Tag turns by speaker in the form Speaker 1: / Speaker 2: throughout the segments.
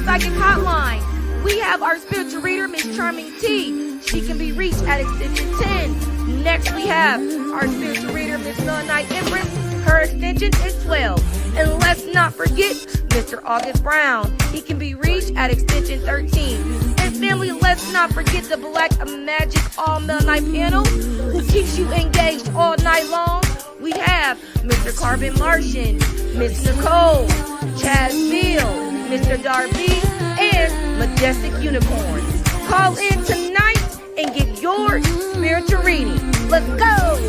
Speaker 1: Psychic Hotline. We have our spiritual reader, Miss Charming T. She can be reached at extension 10. Next, we have our spiritual reader, Miss Melanight Empress. Her extension is 12. And let's not forget Mr. August Brown. He can be reached at extension 13. And family, let's not forget the Black Magic All Melanight panel, who keeps you engaged all night long. We have Mr. Carbon Martian, Miss Nicole, Chaz Bill, Mr. Darby, and Majestic Unicorn. Call in tonight and get your spiritual reading. Let's go!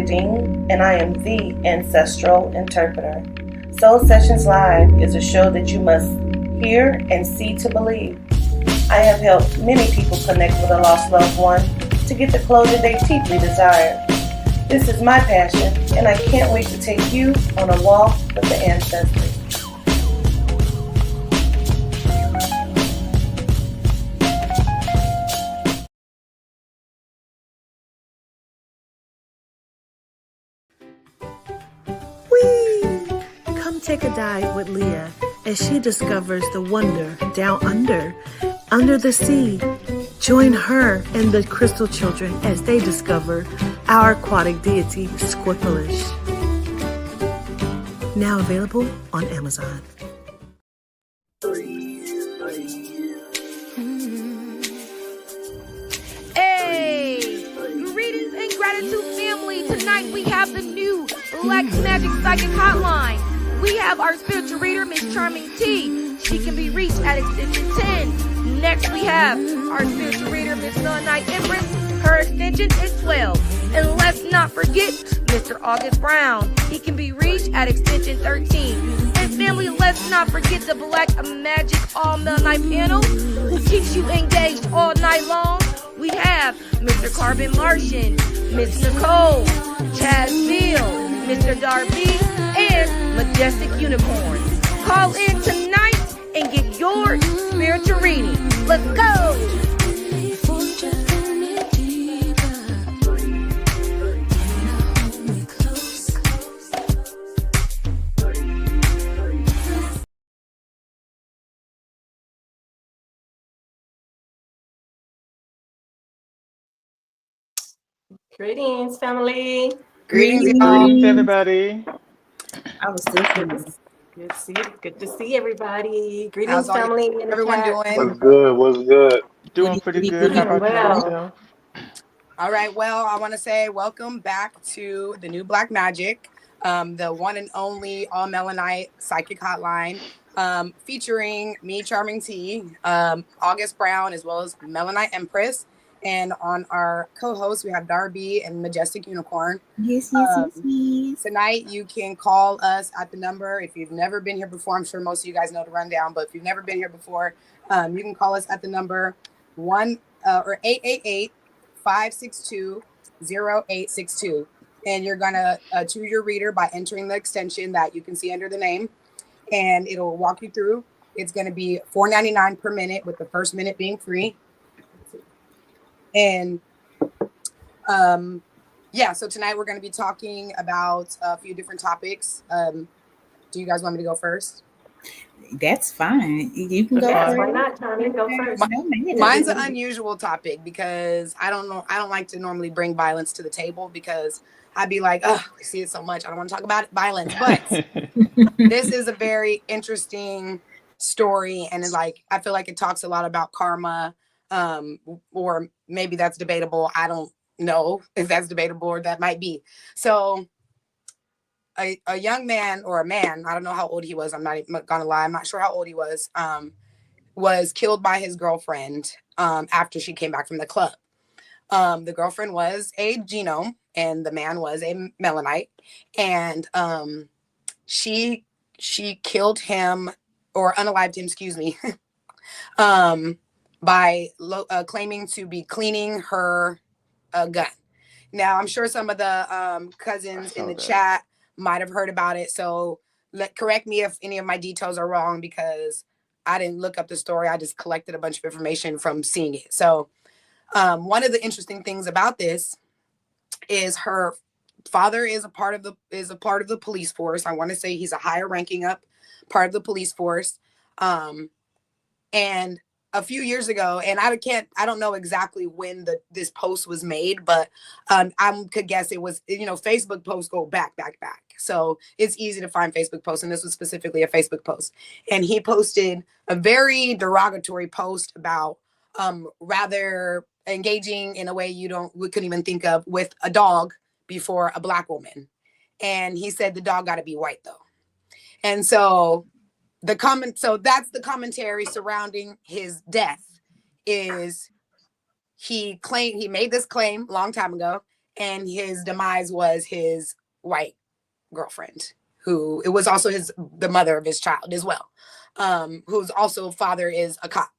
Speaker 2: Dean, and I am the Ancestral Interpreter. Soul Sessions Live is a show that you must hear and see to believe. I have helped many people connect with a lost loved one to get the closure they deeply desire. This is my passion, and I can't wait to take you on a walk with the ancestors.
Speaker 3: Take a dive with Leah as she discovers the wonder down under the sea. Join her and the Crystal Children as they discover our aquatic deity, Squirpelish. Now available on Amazon.
Speaker 1: Hey! Greetings and gratitude, family. Tonight we have the new Black Magic Psychic Hotline. We have our spiritual reader, Miss Charming T. She can be reached at extension 10. Next, we have our spiritual reader, Miss Melanight Empress. Her extension is 12. And let's not forget Mr. August Brown. He can be reached at extension 13. And family, let's not forget the Black Magic All Melanight panel, who keeps you engaged all night long. We have Mr. Carbon Martian, Miss Nicole, Chaz Bill, Mr. Darby, and Majestic Unicorn. Call in tonight and get your spiritual reading. Let's go!
Speaker 4: Greetings, family.
Speaker 5: Greetings,
Speaker 6: everybody.
Speaker 5: I was thinking.
Speaker 4: Good to see everybody. Greetings, family.
Speaker 5: Everyone doing?
Speaker 6: What's good? Doing pretty good. How about yourself?
Speaker 5: All right. Well, I want to say welcome back to the new Black Magic, the one and only all Melanite Psychic Hotline, featuring me, Charming T, August Brown, as well as Melanite Empress. And on our co-host, we have Darby and Majestic Unicorn.
Speaker 7: Yes.
Speaker 5: Tonight, you can call us at the number. If you've never been here before, I'm sure most of you guys know the rundown, but if you've never been here before, you can call us at the number 888-562-0862. And you're going to choose your reader by entering the extension that you can see under the name. And it'll walk you through. It's going to be $4.99 per minute, with the first minute being free. And yeah, so tonight we're going to be talking about a few different topics. Do you guys want me to go first?
Speaker 7: That's fine. You can
Speaker 6: That's
Speaker 7: go
Speaker 4: Yes,
Speaker 6: fine.
Speaker 4: why
Speaker 7: first.
Speaker 4: not, Charlie? Go first.
Speaker 7: No, man.
Speaker 5: Mine's an unusual topic because I don't know. I don't like to normally bring violence to the table because I'd be like, oh, we see it so much. I don't want to talk about violence. But this is a very interesting story. And like, I feel like it talks a lot about karma. Or maybe that's debatable. I don't know if that's debatable or that might be. So a young man or a man, I don't know how old he was. I'm not even gonna lie. I'm not sure how old he was killed by his girlfriend after she came back from the club. The girlfriend was a genome and the man was a melanite. And she killed him or unalived him, excuse me, by claiming to be cleaning her gun. Now, I'm sure some of the cousins in the chat might have heard about it. So correct me if any of my details are wrong because I didn't look up the story. I just collected a bunch of information from seeing it. So one of the interesting things about this is her father is a part of the police force. I want to say he's a higher ranking up part of the police force. And a few years ago, and I don't know exactly when this post was made, but I could guess it was, Facebook posts go back. So it's easy to find Facebook posts. And this was specifically a Facebook post. And he posted a very derogatory post about rather engaging in a way we couldn't even think of with a dog before a Black woman. And he said the dog got to be white though. And so that's the commentary surrounding his death is he made this claim a long time ago and his demise was his white girlfriend who it was also the mother of his child as well, whose also father is a cop.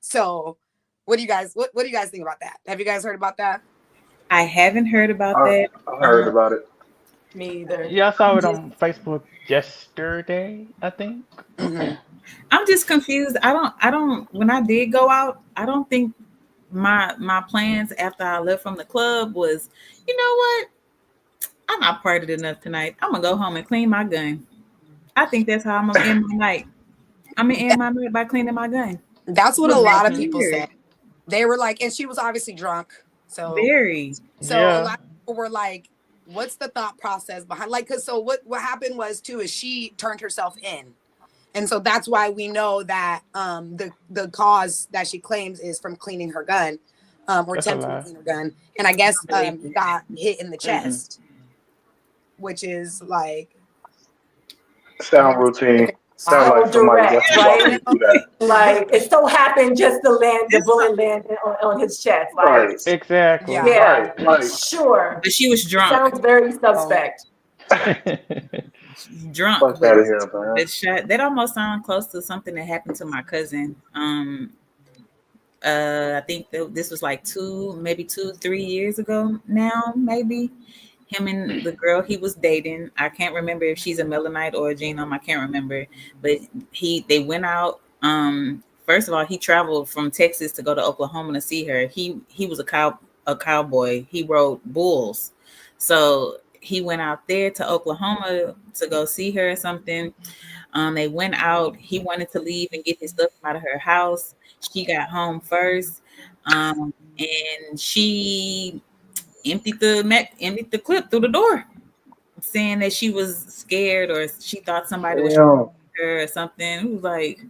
Speaker 5: So what do you guys think about that? Have you guys heard about that?
Speaker 7: I haven't heard about that.
Speaker 8: I heard about it.
Speaker 4: Me either.
Speaker 6: Yeah, I saw it on Facebook yesterday, I think.
Speaker 5: Mm-hmm.
Speaker 7: I'm just confused. I don't when I did go out, I don't think my plans after I left from the club was, you know what? I'm not partied enough tonight. I'm gonna go home and clean my gun. I think that's how I'm gonna end my night. I'm gonna end my night by cleaning my gun.
Speaker 5: That's what a lot of people
Speaker 7: Weird.
Speaker 5: said. They were like, and she was obviously drunk. So
Speaker 7: Very.
Speaker 5: So
Speaker 6: Yeah.
Speaker 5: a lot of people were like, what's the thought process behind cause so what happened was too is she turned herself in. And so that's why we know that the cause that she claims is from cleaning her gun, or
Speaker 6: That's a
Speaker 5: attempting to
Speaker 6: lie.
Speaker 5: clean her gun. And I guess got hit in the chest, which is like
Speaker 8: Sound routine. Sound
Speaker 4: So
Speaker 8: like somebody
Speaker 4: direct,
Speaker 8: just walked me
Speaker 4: right?
Speaker 8: through that.
Speaker 4: Like it so happened just the bullet landed on his chest. Like,
Speaker 8: Right.
Speaker 6: Exactly.
Speaker 5: Yeah.
Speaker 4: yeah,
Speaker 8: Right.
Speaker 4: sure.
Speaker 7: But she was drunk.
Speaker 4: Sounds very suspect.
Speaker 7: Drunk.
Speaker 8: Fuck
Speaker 7: But
Speaker 8: out of here, man.
Speaker 7: that shot that almost sounded close to something that happened to my cousin. I think this was like 3 years ago now, maybe. Him and the girl he was dating. I can't remember if she's a melanite or a genome. I can't remember. But they went out. First of all, he traveled from Texas to go to Oklahoma to see her. He was a cowboy. He rode bulls. So he went out there to Oklahoma to go see her or something. They went out. He wanted to leave and get his stuff out of her house. She got home first, and she emptied the clip through the door, saying that she was scared or she thought somebody was trying to
Speaker 8: Damn.
Speaker 7: shoot her or something. It was like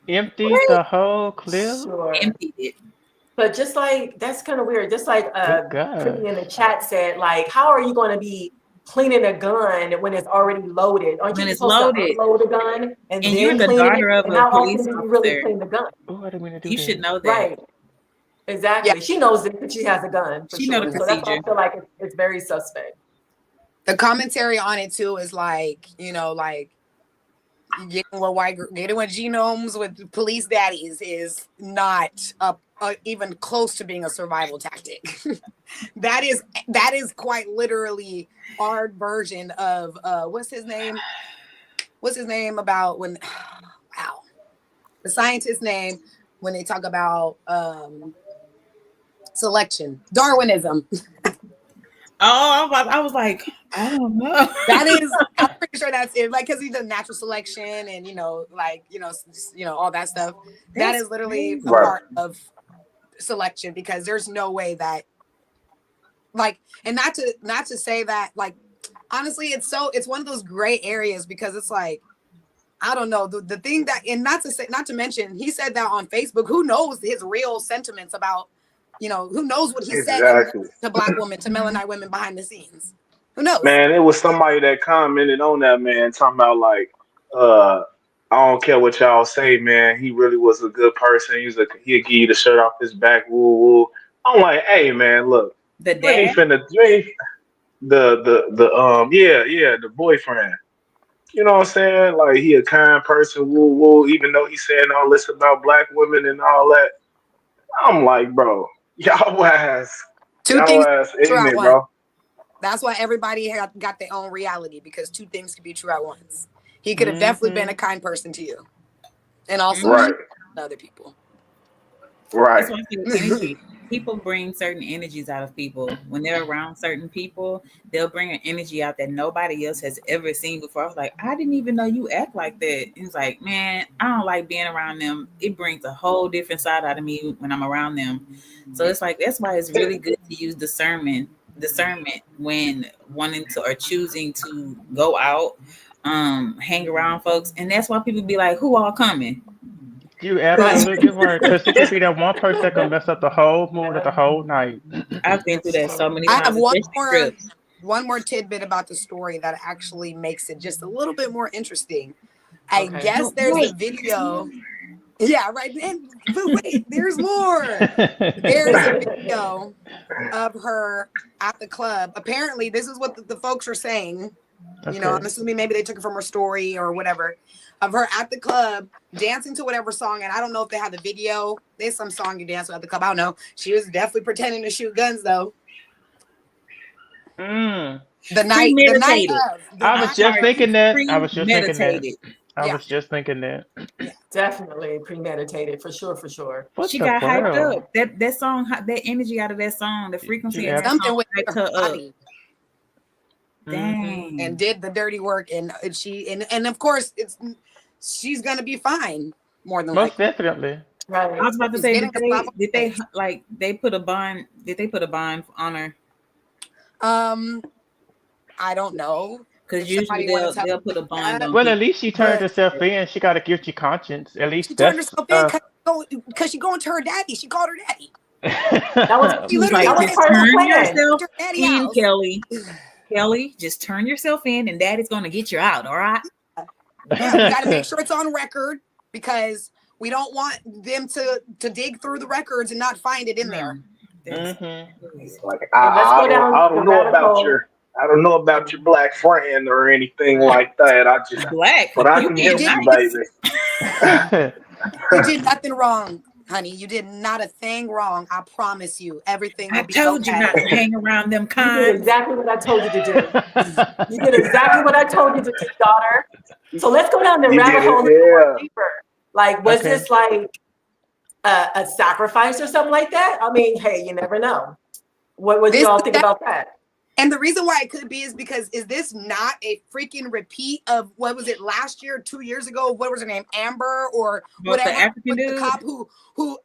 Speaker 6: Emptied the whole clip?
Speaker 4: Sure.
Speaker 7: emptied it.
Speaker 4: But just like that's kind of weird. Just like
Speaker 6: Good God.
Speaker 4: Pretty in the chat said, like, how are you going to be cleaning a gun when it's already loaded? Aren't
Speaker 7: When
Speaker 4: you
Speaker 7: it's
Speaker 4: supposed
Speaker 7: loaded.
Speaker 4: to unload a gun and then
Speaker 7: you're the
Speaker 4: clean it?
Speaker 7: daughter of
Speaker 4: And
Speaker 7: a
Speaker 4: how
Speaker 7: police
Speaker 4: often do you really
Speaker 7: officer.
Speaker 4: clean the gun?
Speaker 6: Oh, I didn't mean to do
Speaker 7: You
Speaker 6: that.
Speaker 7: should know that.
Speaker 4: Right. Exactly.
Speaker 5: Yeah.
Speaker 4: She knows that she has a gun for
Speaker 7: She know
Speaker 4: sure.
Speaker 7: the
Speaker 4: So that's why I
Speaker 7: procedure.
Speaker 4: feel like it's very suspect.
Speaker 5: the commentary on it too is like, like getting with genomes with police daddies is not even close to being a survival tactic. that is quite literally our version of what's his name about when wow, the scientist's name when they talk about selection, Darwinism.
Speaker 7: Oh, I was like, I don't know.
Speaker 5: That is, I'm pretty sure that's it. Like, because he does natural selection and all that stuff. That
Speaker 7: That's
Speaker 5: is literally a
Speaker 8: Right.
Speaker 5: part of selection, because there's no way that, like, and not to say that, like, honestly, it's one of those gray areas, because it's like, I don't know, the thing that, and not to mention, he said that on Facebook. Who knows his real sentiments about, who knows what he said
Speaker 8: Exactly.
Speaker 5: to Black women, to Melanite women behind the scenes? Who knows?
Speaker 8: Man, it was somebody that commented on that, man, talking about like, uh, I don't care what y'all say, man. He really was a good person. He'd give you the shirt off his back, woo woo. I'm like, hey, man, look,
Speaker 7: The
Speaker 8: you ain't
Speaker 7: dad.
Speaker 8: finna, the boyfriend. You know what I'm saying? Like he a kind person, woo woo. Even though he's saying all this about black women and all that, I'm like, bro,
Speaker 5: Two
Speaker 8: y'all
Speaker 5: things
Speaker 8: ass
Speaker 5: true
Speaker 8: ain't
Speaker 5: at
Speaker 8: it,
Speaker 5: once.
Speaker 8: bro?
Speaker 5: That's why everybody got their own reality, because two things can be true at once. He could have definitely been a kind person to you, and also
Speaker 8: Right,
Speaker 5: to other people.
Speaker 8: right.
Speaker 7: That's why I say energy. People bring certain energies out of people. When they're around certain people, they'll bring an energy out that nobody else has ever seen before. I was like, I didn't even know you act like that. He's like, man, I don't like being around them. It brings a whole different side out of me when I'm around them. So it's like, that's why it's really good to use discernment when wanting to or choosing to go out, hang around folks. And that's why people be like, who all coming?
Speaker 6: You absolutely right. Because it could be that one person that can mess up the whole mood of the whole night.
Speaker 7: I've been through that so many
Speaker 5: I
Speaker 7: times,
Speaker 5: have
Speaker 7: especially trips.
Speaker 5: one more tidbit about the story that actually makes it just a little bit more interesting. I guess there's a video. Yeah, right. But wait, there's more. There's a video of her at the club. Apparently, this is what the folks are saying.
Speaker 6: Okay.
Speaker 5: I'm assuming maybe they took it from her story or whatever, of her at the club dancing to whatever song. And I don't know if they have the video. There's some song you dance with at the club. I don't know. She was definitely pretending to shoot guns though.
Speaker 6: Mm.
Speaker 5: The night of.
Speaker 6: I was just thinking that.
Speaker 5: Yeah.
Speaker 4: Definitely premeditated, for sure.
Speaker 6: What
Speaker 7: She
Speaker 6: the
Speaker 7: got hyped
Speaker 6: world?
Speaker 7: up. That song, that energy out of that song, the frequency of that
Speaker 5: Something
Speaker 7: song
Speaker 5: with
Speaker 7: hyped
Speaker 5: her
Speaker 7: her up.
Speaker 5: body.
Speaker 7: Dang.
Speaker 5: And did the dirty work, and of course she's gonna be fine, more than
Speaker 6: Most
Speaker 5: likely.
Speaker 6: definitely.
Speaker 4: Right.
Speaker 7: I was about to say,
Speaker 5: Getting a slap on
Speaker 7: did
Speaker 5: the
Speaker 7: they
Speaker 5: face.
Speaker 7: like they put a bond? Did they put a bond on her?
Speaker 5: I don't know.
Speaker 7: Because
Speaker 5: If
Speaker 7: usually
Speaker 5: somebody wanna tell
Speaker 7: they'll put a bond on
Speaker 6: Well,
Speaker 7: people.
Speaker 6: at least she turned
Speaker 5: But
Speaker 6: herself in. She got a guilty conscience. At least
Speaker 5: she turned
Speaker 6: that's
Speaker 5: herself in because she going to her daddy. She called her daddy.
Speaker 4: That was
Speaker 7: She was like,
Speaker 4: that was
Speaker 7: just
Speaker 4: part of the
Speaker 7: turn
Speaker 4: plan.
Speaker 7: yourself
Speaker 5: Her daddy
Speaker 7: in,
Speaker 5: house.
Speaker 7: Kelly. Kelly, just turn yourself in, and Daddy's gonna get you out. All right.
Speaker 5: Yeah, we got to make sure it's on record, because we don't want them to dig through the records and not find it in there.
Speaker 8: Like
Speaker 4: Let's go down
Speaker 8: I
Speaker 4: the
Speaker 8: don't know
Speaker 4: rabbit
Speaker 8: about
Speaker 4: hole.
Speaker 8: your black friend or anything like that.
Speaker 7: Black.
Speaker 8: But I
Speaker 7: You
Speaker 8: can
Speaker 7: being
Speaker 8: help
Speaker 7: nice.
Speaker 8: you, baby.
Speaker 5: You did nothing wrong, honey. You did not a thing wrong. I promise you, everything will
Speaker 7: I
Speaker 5: be
Speaker 7: told
Speaker 5: okay.
Speaker 7: you not to hang around them
Speaker 4: You did
Speaker 7: kinds.
Speaker 4: exactly what I told you to do. You did exactly what I told you to do, daughter. So let's go down the
Speaker 8: You
Speaker 4: rabbit
Speaker 8: did
Speaker 4: hole a
Speaker 8: it,
Speaker 4: little more
Speaker 8: yeah.
Speaker 4: deeper. Like, was
Speaker 6: Okay.
Speaker 4: this like a sacrifice or something like that? I mean, hey, you never know. What do y'all think about that?
Speaker 5: And the reason why it could be is because, is this not a freaking repeat of, what was it, last year, 2 years ago? What was her name, Amber or whatever?
Speaker 7: The African
Speaker 5: with
Speaker 7: dude?
Speaker 5: the cop who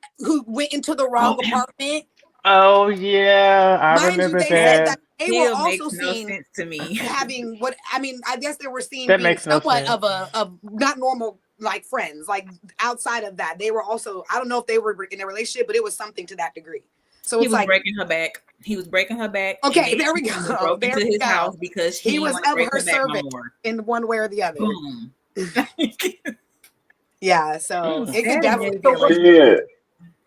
Speaker 5: went into the wrong apartment.
Speaker 6: Oh yeah, I
Speaker 5: Mind you,
Speaker 6: remember
Speaker 5: they said
Speaker 6: that.
Speaker 5: that they were
Speaker 7: Still
Speaker 5: also
Speaker 7: makes no
Speaker 5: seen
Speaker 7: sense to me.
Speaker 5: having I guess they were seen
Speaker 6: That
Speaker 5: being
Speaker 6: makes no
Speaker 5: somewhat
Speaker 6: sense.
Speaker 5: of not normal, like, friends. Like, outside of that, they were also, I don't know if they were in a relationship, but it was something to that degree. So
Speaker 7: He
Speaker 5: it's
Speaker 7: was
Speaker 5: like,
Speaker 7: breaking her back. He was breaking her back.
Speaker 5: okay,
Speaker 7: and
Speaker 5: there we go.
Speaker 7: He broke
Speaker 5: There
Speaker 7: into
Speaker 5: we
Speaker 7: his
Speaker 5: go.
Speaker 7: house because
Speaker 5: He was
Speaker 7: wanted to
Speaker 5: of
Speaker 7: break
Speaker 5: her
Speaker 7: her back no
Speaker 5: servant
Speaker 7: more.
Speaker 5: in one way or the other.
Speaker 7: Boom.
Speaker 5: Yeah, so it could
Speaker 7: That
Speaker 5: definitely
Speaker 7: is-
Speaker 5: be a relationship.
Speaker 8: Yeah.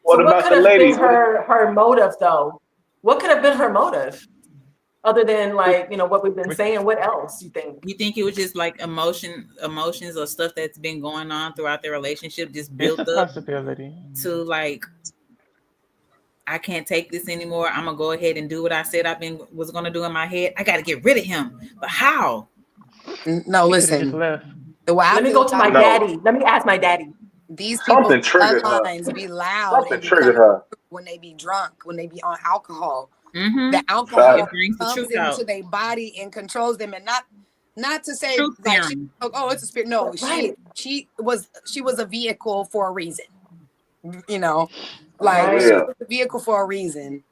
Speaker 8: What
Speaker 4: So what
Speaker 8: about
Speaker 4: could
Speaker 8: the
Speaker 4: have
Speaker 8: ladies?
Speaker 4: been her motive, though? What could have been her motive? Other than, like, what we've been saying, what else you think?
Speaker 7: You think it was just like emotions or stuff that's been going on throughout their relationship just
Speaker 6: It's
Speaker 7: built
Speaker 6: a
Speaker 7: up
Speaker 6: possibility.
Speaker 7: to, like, I can't take this anymore. I'm gonna go ahead and do what I said was gonna do in my head. I gotta get rid of him. But how?
Speaker 5: No,
Speaker 6: She could've just
Speaker 5: listen.
Speaker 6: left.
Speaker 4: Let me go to my daddy. Let me ask my daddy.
Speaker 5: These people's
Speaker 8: Something triggered her.
Speaker 5: bloodlines be loud
Speaker 8: Something
Speaker 5: and be
Speaker 8: triggered
Speaker 5: coming
Speaker 8: her.
Speaker 5: when they be drunk, when they be on alcohol. The
Speaker 2: Facts.
Speaker 5: alcohol
Speaker 7: It brings the
Speaker 5: comes
Speaker 7: truth
Speaker 5: into
Speaker 7: out.
Speaker 5: their body and controls them, and not to say
Speaker 7: Truth
Speaker 5: like she,
Speaker 7: serum.
Speaker 5: oh, it's a spirit. No,
Speaker 4: Right.
Speaker 5: she was a vehicle for a reason. You know, like
Speaker 4: Right.
Speaker 5: she
Speaker 2: Yeah.
Speaker 5: was a vehicle for a reason.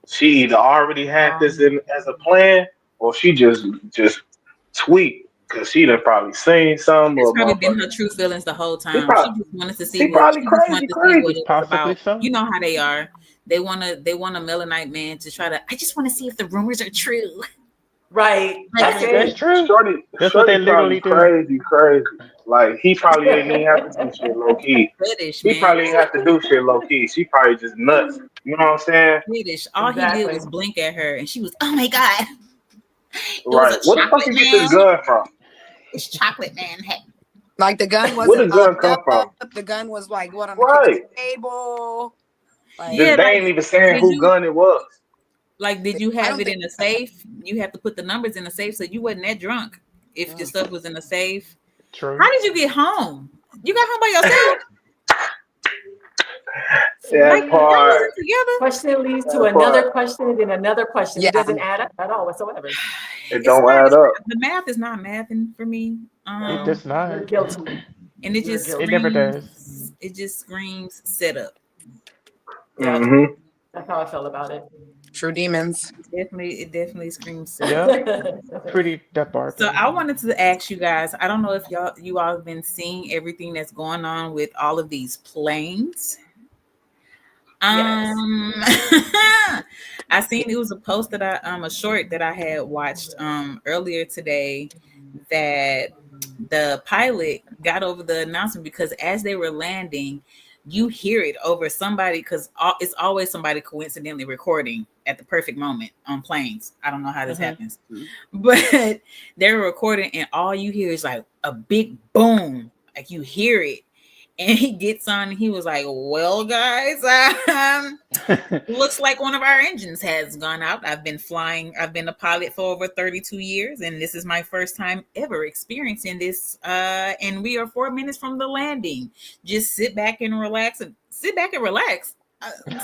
Speaker 8: She either already had this in as a plan, or she just tweaked because she done probably seen some
Speaker 7: It's
Speaker 8: or
Speaker 7: probably been her
Speaker 8: motherfucker.
Speaker 7: true feelings the whole
Speaker 8: She
Speaker 7: time. She
Speaker 8: probably
Speaker 7: just wanted to see
Speaker 8: she
Speaker 7: what
Speaker 8: probably crazy, crazy.
Speaker 7: it was
Speaker 6: Possibly
Speaker 7: about.
Speaker 6: so.
Speaker 7: You know how they are. They want a Melanite man to try to. I just want to see if the rumors are true.
Speaker 4: Right.
Speaker 6: I
Speaker 4: That's
Speaker 6: mean, that's
Speaker 4: it.
Speaker 6: true. That's what
Speaker 8: Shorty
Speaker 6: they
Speaker 8: probably
Speaker 6: literally do.
Speaker 8: crazy, crazy. Like he probably ain't even have to do shit low key.
Speaker 7: Fetish,
Speaker 8: He
Speaker 7: man.
Speaker 8: probably ain't have to do shit low key. She probably just nuts. You know what I'm saying?
Speaker 7: Fetish. All he did
Speaker 4: Exactly.
Speaker 7: was blink at her, and she was, oh my god, it was a
Speaker 8: Right. Where the fuck
Speaker 7: chocolate
Speaker 8: you get this
Speaker 7: man.
Speaker 8: gun from?
Speaker 7: It's chocolate man.
Speaker 5: Like the gun
Speaker 8: Where
Speaker 5: wasn't
Speaker 8: the gun
Speaker 5: locked
Speaker 8: come from?
Speaker 5: up. The gun was like what on the kitchen
Speaker 8: Right.
Speaker 5: table. Like
Speaker 7: Yeah,
Speaker 8: They
Speaker 7: like
Speaker 8: ain't even saying
Speaker 7: did
Speaker 8: who
Speaker 7: you
Speaker 8: gun it was.
Speaker 7: did you
Speaker 5: I
Speaker 7: have
Speaker 5: don't
Speaker 7: it
Speaker 5: think.
Speaker 7: in a safe? You have to put the numbers in a safe, so you wasn't that drunk if your stuff was in a safe.
Speaker 6: True.
Speaker 7: How did you get home? You got home by yourself? Like
Speaker 8: That
Speaker 7: y'all
Speaker 8: part.
Speaker 7: wasn't together?
Speaker 4: Question leads to
Speaker 8: That part.
Speaker 4: another question, then another question. It
Speaker 5: Yeah.
Speaker 4: doesn't add up at all whatsoever.
Speaker 8: It
Speaker 7: It's
Speaker 8: don't
Speaker 7: not,
Speaker 8: add up.
Speaker 7: the math is not mathing for me.
Speaker 6: It does
Speaker 4: You're
Speaker 6: not.
Speaker 4: guilty.
Speaker 7: And it
Speaker 4: You're
Speaker 7: just
Speaker 4: guilty.
Speaker 6: It never does.
Speaker 7: screams setup.
Speaker 4: Yeah.
Speaker 8: Mm-hmm.
Speaker 4: That's how I felt about it.
Speaker 5: True demons.
Speaker 7: It definitely screams setup.
Speaker 6: Yep. Pretty that part.
Speaker 7: So I wanted to ask you guys, I don't know if you all have been seeing everything that's going on with all of these planes.
Speaker 4: Yes.
Speaker 7: I seen it was a post that a short that I had watched earlier today that the pilot got over the announcement because as they were landing, you hear it over somebody because it's always somebody coincidentally recording at the perfect moment on planes. I don't know how this happens, but they're recording and all you hear is like a big boom, like you hear it. And he gets on and he was like, well, guys, looks like one of our engines has gone out. I've been a pilot for over 32 years, and this is my first time ever experiencing this. And we are 4 minutes from the landing. Just sit back and relax. So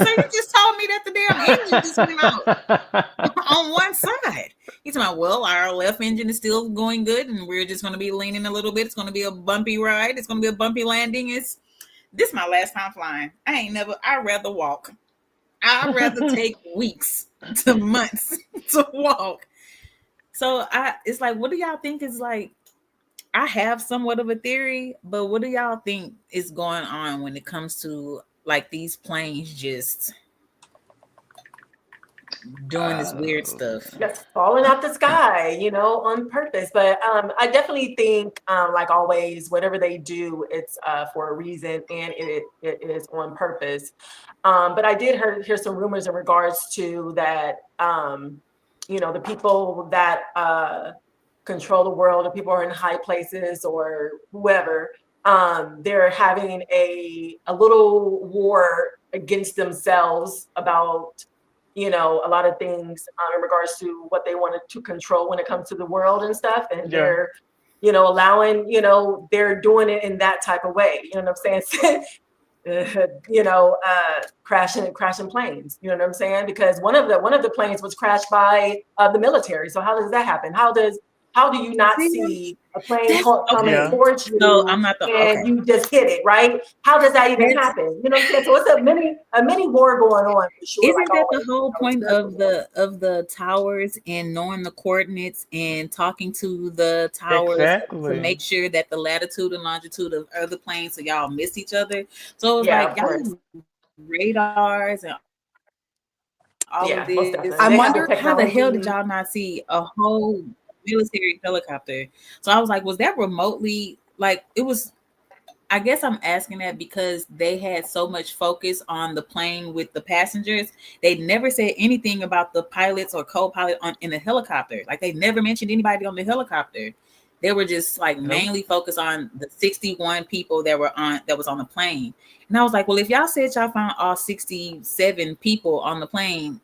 Speaker 7: you just told me that the damn engine just went out on one side. He's talking about, well, our left engine is still going good, and we're just going to be leaning a little bit. It's going to be a bumpy ride. It's going to be a bumpy landing. This is my last time flying. I'd rather walk. I'd rather take weeks to months to walk. So it's like, what do y'all think is like? I have somewhat of a theory, but what do y'all think is going on when it comes to like these planes just doing this weird stuff?
Speaker 4: Just falling out the sky, on purpose. But I definitely think, like always, whatever they do, it's for a reason, and it is on purpose. But I did hear some rumors in regards to that, the people that control the world, or people who are in high places, or whoever, they're having a little war against themselves about a lot of things in regards to what they wanted to control when it comes to the world and stuff. And they're, allowing, they're doing it in that type of way. You know what I'm saying? Crashing planes. You know what I'm saying? Because one of the planes was crashed by the military. So how does that happen? How do you not see a plane coming towards you,
Speaker 7: so I'm not
Speaker 4: and you just hit it, right? How does that even happen? You know what I'm saying? So it's a mini war going on for sure.
Speaker 7: Isn't that the whole point of the towers and knowing the coordinates and talking to the towers to make sure that the latitude and longitude of other planes so y'all miss each other? So it's like y'all have radars and all of this.
Speaker 5: I wonder
Speaker 7: how the hell did y'all not see a whole military helicopter? So I was like, was that remotely, like, it was, I guess I'm asking that because they had so much focus on the plane with the passengers. They never said anything about the pilots or co-pilot in the helicopter. Like, they never mentioned anybody on the helicopter. They were just like mainly focused on the 61 people that was on the plane. And I was like, well, if y'all said y'all found all 67 people on the plane,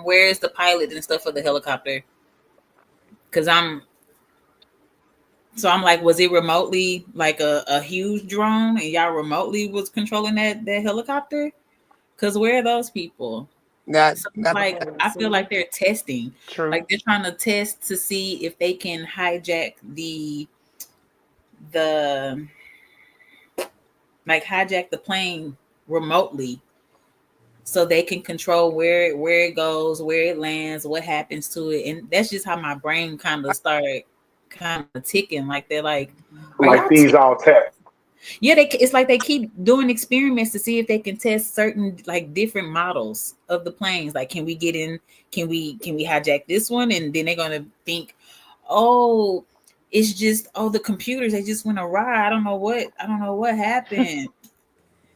Speaker 7: where's the pilot and stuff for the helicopter? Because I'm like, was it remotely like a huge drone and y'all remotely was controlling that helicopter? Because where are those people?
Speaker 5: That's
Speaker 7: So like I feel like they're testing.
Speaker 6: True.
Speaker 7: Like they're trying to test to see if they can hijack the hijack the plane remotely, so they can control where it goes, where it lands, what happens to it. And that's just how my brain kind of started ticking. Like they're like
Speaker 8: these all tests.
Speaker 7: yeah, it's like they keep doing experiments to see if they can test certain like different models of the planes. Like, can we get in? Can we hijack this one? And then they're gonna think, oh, it's just the computers, they just went awry. I don't know what happened.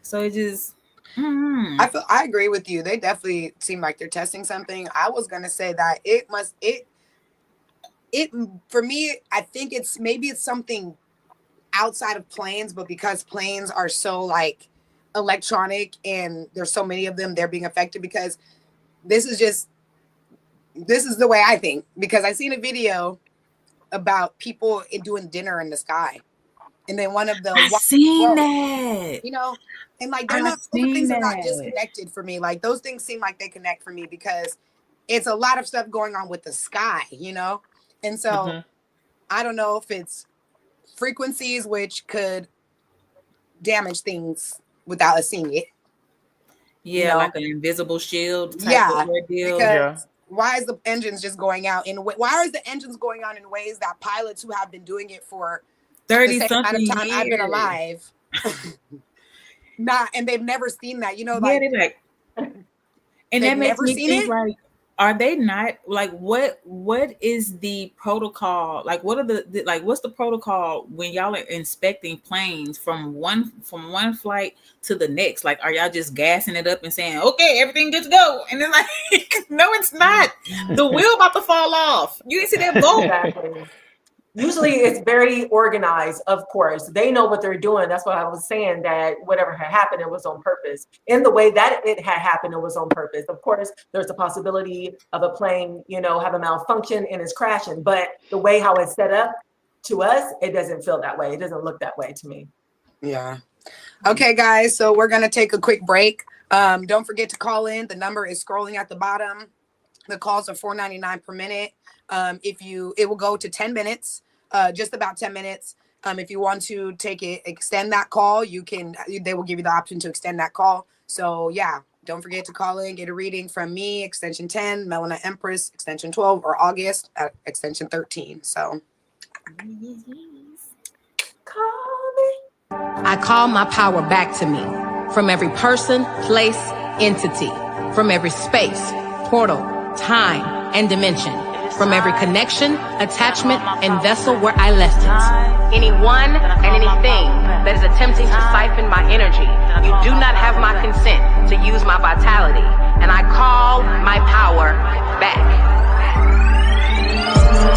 Speaker 7: So it just
Speaker 5: I agree with you. They definitely seem like they're testing something. I was gonna say that it for me, I think it's something outside of planes, but because planes are so like electronic and there's so many of them, they're being affected. Because this is the way I think, because I seen a video about people doing dinner in the sky, and then one of the
Speaker 7: that,
Speaker 5: you know, and like those things are not disconnected for me. Like those things seem like they connect for me because it's a lot of stuff going on with the sky, you know. And so I don't know if it's frequencies which could damage things without us seeing it.
Speaker 7: Yeah, you know? Like an invisible shield type
Speaker 5: of
Speaker 7: ordeal.
Speaker 5: Because why is the engines just going out why is the engines going on in ways that pilots who have been doing it for
Speaker 7: 30 something
Speaker 5: time
Speaker 7: years.
Speaker 5: I've been alive and they've never seen that, you know,
Speaker 7: and that makes me think like, are they not like what is the protocol? Like what are the like what's the protocol when y'all are inspecting planes from one flight to the next? Like, are y'all just gassing it up and saying, okay, everything good to go? And then like, no, it's not. The wheel about to fall off. You didn't see that boat.
Speaker 4: Exactly. Usually it's very organized, of course. They know what they're doing. That's why I was saying that whatever had happened, it was on purpose. In the way that it had happened, it was on purpose. Of course, there's a possibility of a plane, you know, have a malfunction and it's crashing. But the way how it's set up to us, it doesn't feel that way. It doesn't look that way to me.
Speaker 5: Yeah. Okay, guys. So we're going to take a quick break. Don't forget to call in. The number is scrolling at the bottom. The calls are $4.99 per minute. It will go to 10 minutes, just about 10 minutes. If you want to extend that call, they will give you the option to extend that call. So yeah, don't forget to call in, get a reading from me, extension 10, Melana Empress, extension 12, or August at extension 13. So.
Speaker 1: I call my power back to me from every person, place, entity, from every space, portal, time, and dimension, from every connection, attachment, and vessel where I left it. Anyone and anything that is attempting to siphon my energy, you do not have my consent to use my vitality, and I call my power back.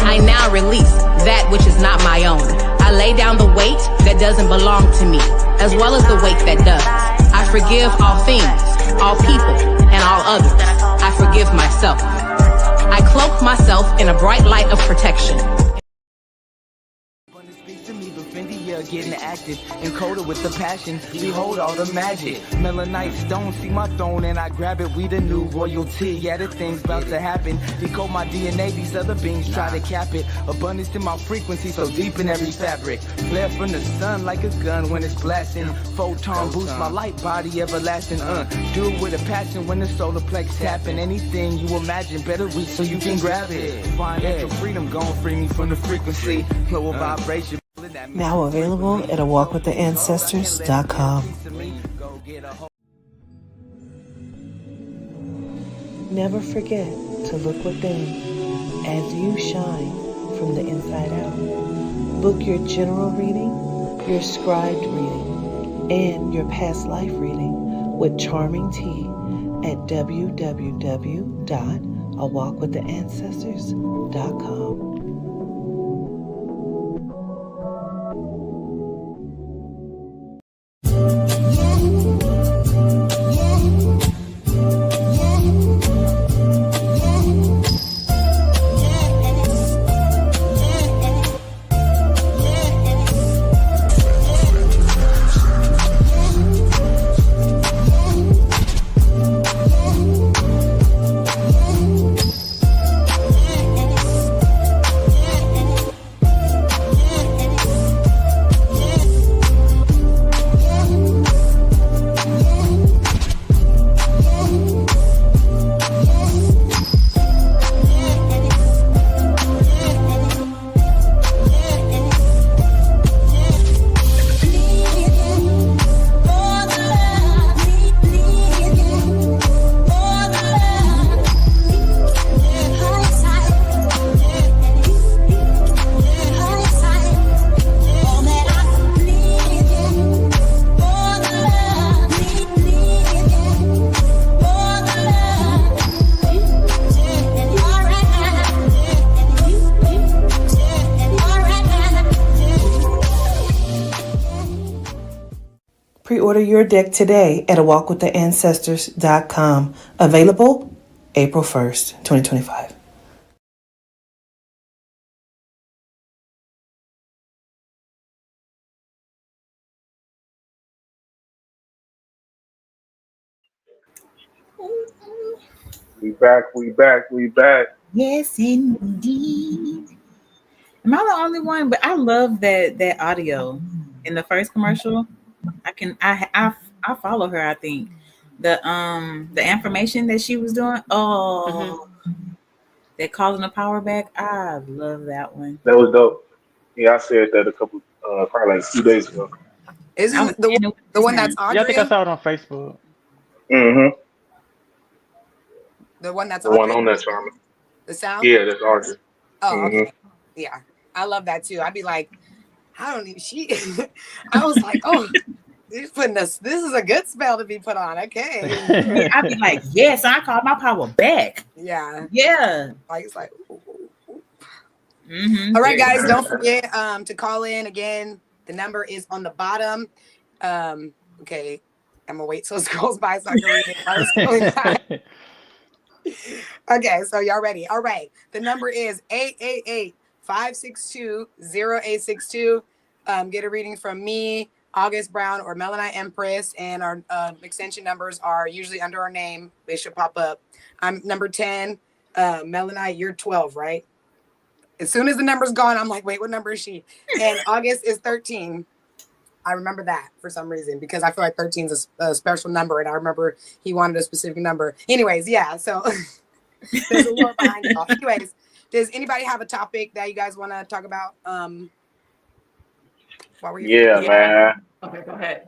Speaker 1: I now release that which is not my own. I lay down the weight that doesn't belong to me, as well as the weight that does. I forgive all things, all people, and all others. I forgive myself. I cloak myself in a bright light of protection.
Speaker 9: Getting active, encoded with the passion. Behold all the magic. Melanite stone, see my throne, and I grab it. We the new royalty. Yeah, the thing's about to happen. Decode my DNA, these other beings try to cap it. Abundance in my frequency, so deep in every fabric. Flare from the sun like a gun when it's blasting. Photon boost my light body, everlasting. Do it with a passion when the solar plex tapping. Anything you imagine, better reach so you can grab it. Financial freedom, gon' free me from the frequency. Lower vibration.
Speaker 3: Now available at awalkwithancestors.com. Never forget to look within as you shine from the inside out. Book your general reading, your scribed reading, and your past life reading with Charming T at www.awalkwithancestors.com.
Speaker 2: Pre-order your deck today at awalkwiththeancestors.com. Available April 1st, 2025.
Speaker 8: We back, we back, we back.
Speaker 7: Yes, indeed. Am I the only one? But I love that audio in the first commercial. I follow her. I think the information that she was doing. Oh, that calling the power back. I love that one.
Speaker 8: That was dope. Yeah, I said that a couple, probably like 2 days ago.
Speaker 7: I
Speaker 5: Isn't
Speaker 7: was
Speaker 5: the
Speaker 7: standing with
Speaker 5: the
Speaker 7: this
Speaker 5: one
Speaker 7: now.
Speaker 5: that's
Speaker 6: Yeah, I think I
Speaker 5: Audrey?
Speaker 6: saw it on Facebook.
Speaker 8: Mm-hmm.
Speaker 5: The one that's
Speaker 8: The one
Speaker 5: Audrey?
Speaker 8: on that Charmin.
Speaker 5: The sound?
Speaker 8: Yeah, that's Arthur.
Speaker 5: Oh,
Speaker 8: Mm-hmm.
Speaker 5: okay. Yeah. I love that too. I'd be like, I don't even she I was like, oh, he's putting this is a good spell to be put on. Okay.
Speaker 7: Yeah, I'd be like, yes, I call my power back.
Speaker 5: Yeah.
Speaker 7: Yeah.
Speaker 5: Like it's like ooh, ooh, ooh.
Speaker 7: Mm-hmm.
Speaker 5: All right, guys, don't forget to call in again. The number is on the bottom. Okay. I'm gonna wait till it scrolls by so I can read it. While it's scrolling by. Okay, so y'all ready? All right. The number is 888-562-0862. Get a reading from me, August Brown, or Melanite Empress, and our extension numbers are usually under our name. They should pop up. I'm number 10. Melanite, you're 12, right? As soon as the number's gone, I'm like, wait, what number is she? And August is 13. I remember that for some reason because I feel like 13 is a special number, and I remember he wanted a specific number. Anyways, yeah, so there's a lore behind it all. Anyways, does anybody have a topic that you guys want to talk about? While we're here?
Speaker 8: Yeah, man.
Speaker 4: Okay, go ahead.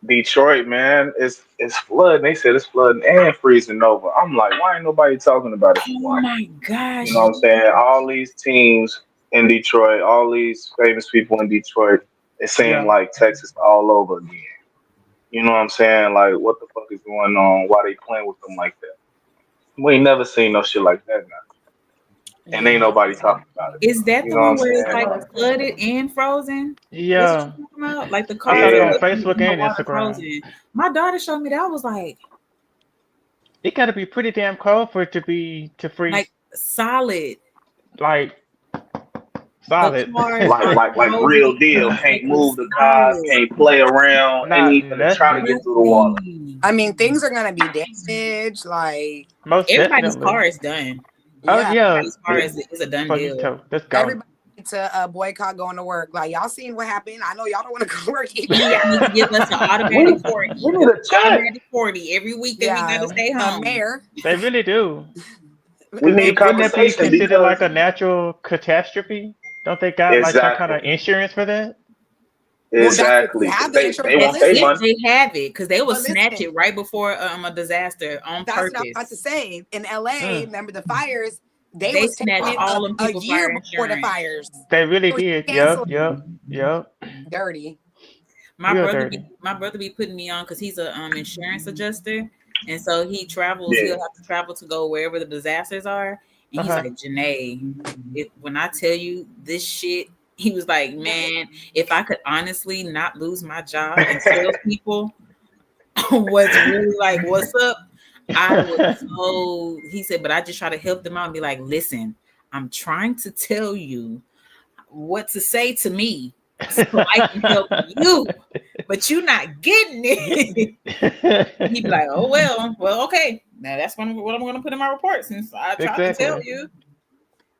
Speaker 8: Detroit, man, it's flooding. They said it's flooding and freezing over. I'm like, why ain't nobody talking about it for
Speaker 7: Oh
Speaker 8: once?
Speaker 7: my
Speaker 8: You
Speaker 7: gosh.
Speaker 8: know what I'm saying? All these teams in Detroit, all these famous people in Detroit, it seemed
Speaker 6: Yeah.
Speaker 8: like Texas all over again. You know what I'm saying? Like, what the fuck is going on? Why they playing with them like that? We ain't never seen no shit like that now. And ain't nobody talking about it.
Speaker 7: Is that
Speaker 8: You
Speaker 7: the
Speaker 8: know what I'm
Speaker 7: one where it's
Speaker 8: saying?
Speaker 7: like flooded and frozen? That's what
Speaker 6: Yeah,
Speaker 7: you're talking about? Like the
Speaker 6: I
Speaker 7: cars
Speaker 6: saw that on
Speaker 8: Yeah.
Speaker 7: flooded
Speaker 6: Facebook
Speaker 7: and the
Speaker 6: and
Speaker 7: water
Speaker 6: Instagram.
Speaker 7: frozen. My daughter showed me that. I was
Speaker 6: It got to be pretty damn cold for it to freeze
Speaker 7: like solid.
Speaker 6: like
Speaker 7: The
Speaker 6: solid.
Speaker 7: cars
Speaker 8: Like
Speaker 7: are
Speaker 8: like like
Speaker 7: frozen.
Speaker 8: real deal.
Speaker 7: Like
Speaker 8: Can't
Speaker 7: it's
Speaker 8: move the cars,
Speaker 7: solid.
Speaker 8: can't play around, ain't
Speaker 6: Not
Speaker 8: even try to get
Speaker 6: nothing.
Speaker 8: through the water.
Speaker 7: Nothing.
Speaker 5: I mean, things are gonna be damaged. Like,
Speaker 6: Most
Speaker 7: Everybody's
Speaker 6: definitely.
Speaker 7: car is done.
Speaker 6: Oh
Speaker 5: yeah,
Speaker 6: yeah,
Speaker 7: Everybody's car is a done
Speaker 6: for
Speaker 7: deal.
Speaker 6: that's gone.
Speaker 5: everybody needs to boycott going to work. Like, y'all seen what happened? I know y'all don't want to go to work either.
Speaker 7: You guys need to give us an
Speaker 8: We,
Speaker 7: automatic
Speaker 8: we
Speaker 7: 40.
Speaker 8: need a check.
Speaker 7: Automatic 40 every week that we
Speaker 5: Yeah,
Speaker 7: gotta stay home.
Speaker 5: mayor.
Speaker 6: They really do.
Speaker 8: We need
Speaker 6: Wouldn't that be
Speaker 8: compensation
Speaker 6: considered
Speaker 8: because
Speaker 6: like a natural catastrophe? Don't they got like some kind
Speaker 8: exactly,
Speaker 6: of insurance for that?
Speaker 5: Well, that's if you
Speaker 8: exactly.
Speaker 5: have
Speaker 8: Because
Speaker 5: the
Speaker 8: they
Speaker 5: insurance. But
Speaker 8: want their
Speaker 7: If
Speaker 5: listen,
Speaker 8: money.
Speaker 7: they have it, because they will
Speaker 5: but
Speaker 7: snatch
Speaker 5: listen,
Speaker 7: it right before a disaster on
Speaker 5: that's what I was about to
Speaker 7: purpose.
Speaker 5: say. In LA,
Speaker 6: Mm,
Speaker 5: remember the fires? They
Speaker 7: They
Speaker 5: was
Speaker 7: snatch
Speaker 5: taking it
Speaker 7: all them
Speaker 5: a
Speaker 7: people
Speaker 5: year
Speaker 7: fire
Speaker 5: before the
Speaker 7: insurance.
Speaker 5: fires.
Speaker 6: they really
Speaker 5: It was
Speaker 6: did.
Speaker 5: canceled.
Speaker 6: Yep.
Speaker 5: Dirty.
Speaker 6: Real dirty.
Speaker 7: My brother be putting me on because he's a insurance adjuster, and so he travels.
Speaker 8: Yeah.
Speaker 7: He'll have to travel to go wherever the disasters are, and he's
Speaker 6: Uh-huh.
Speaker 7: like, Janae, when I tell you this shit, he was like, man, if I could honestly not lose my job and tell people what's really like what's up, I would so he said, but I just try to help them out and be like, listen, I'm trying to tell you what to say to me so I can help you, but you're not getting it. He'd be like, oh well, okay. Now that's what I'm gonna put in my report since I tried to tell
Speaker 6: Exactly.
Speaker 7: you.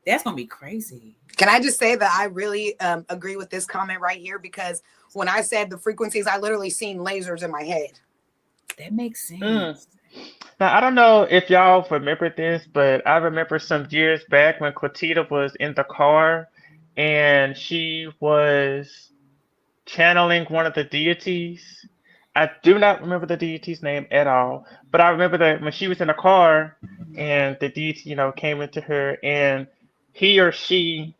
Speaker 7: That's gonna be crazy.
Speaker 5: Can I just say that I really agree with this comment right here? Because when I said the frequencies, I literally seen lasers in my head.
Speaker 7: That makes sense.
Speaker 6: Mm. Now I don't know if y'all remember this, but I remember some years back when Cotita was in the car and she was channeling one of the deities. I do not remember the deity's name at all, but I remember that when she was in the car and the deity, came into her and he or she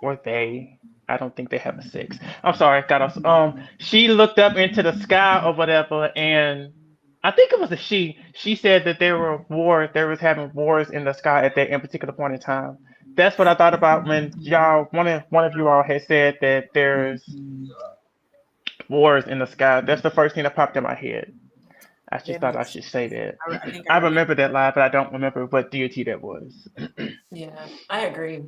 Speaker 6: or they, I don't think they have a sex. I'm sorry, got us. She looked up into the sky or whatever, and I think it was a she. She said that there was having wars in the sky at that in particular point in time. That's what I thought about when y'all one of you all had said that there's Wars in the Sky. That's the first thing that popped in my head. I just
Speaker 5: That
Speaker 6: thought I
Speaker 5: makes
Speaker 6: should
Speaker 5: sense.
Speaker 6: say that.
Speaker 7: I think I
Speaker 6: I
Speaker 7: remember.
Speaker 6: remember that live, but I don't remember what deity that was.
Speaker 4: Yeah, I agree.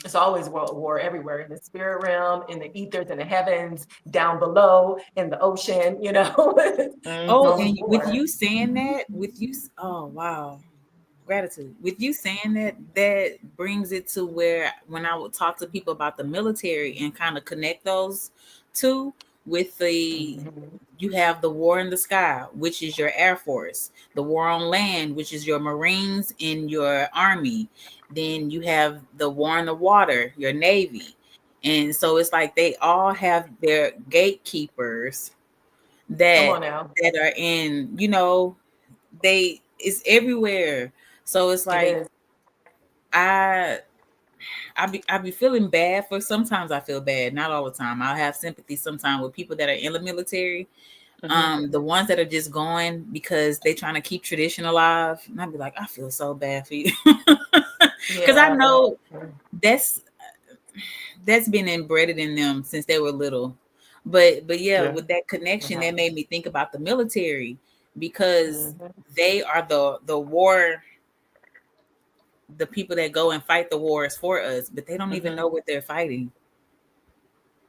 Speaker 4: It's always world war everywhere in the spirit realm, in the ethers, in the heavens, down below, in the ocean, you know. It's
Speaker 7: Oh,
Speaker 6: Hmm.
Speaker 4: always
Speaker 7: and with
Speaker 4: war.
Speaker 7: you saying that, oh wow, gratitude. With you saying that, that brings it to where when I would talk to people about the military and kind of connect those two with the
Speaker 4: Mhm.
Speaker 7: you have the war in the sky, which is your air force, the war on land, which is your marines and your army. Then you have the war in the water, your navy. And so it's like they all have their gatekeepers
Speaker 4: Come
Speaker 7: that
Speaker 4: on now.
Speaker 7: that are in, they it's everywhere. So it's
Speaker 4: It
Speaker 7: like
Speaker 4: is.
Speaker 7: I I be feeling bad for, sometimes I feel bad, not all the time. I'll have sympathy sometimes with people that are in the military.
Speaker 6: Hmm.
Speaker 7: The ones that are just going because they trying to keep tradition alive. And I'd be like, I feel so bad for you. Because I
Speaker 4: Yeah.
Speaker 7: know that's that's been embedded in them since they were little. But yeah,
Speaker 6: Yeah.
Speaker 7: with that connection,
Speaker 4: Uh-huh.
Speaker 7: that made me think about the military, because
Speaker 4: Mhm.
Speaker 7: they are the war, the people that go and fight the wars for us, but they don't even
Speaker 6: Hmm.
Speaker 7: know what they're fighting.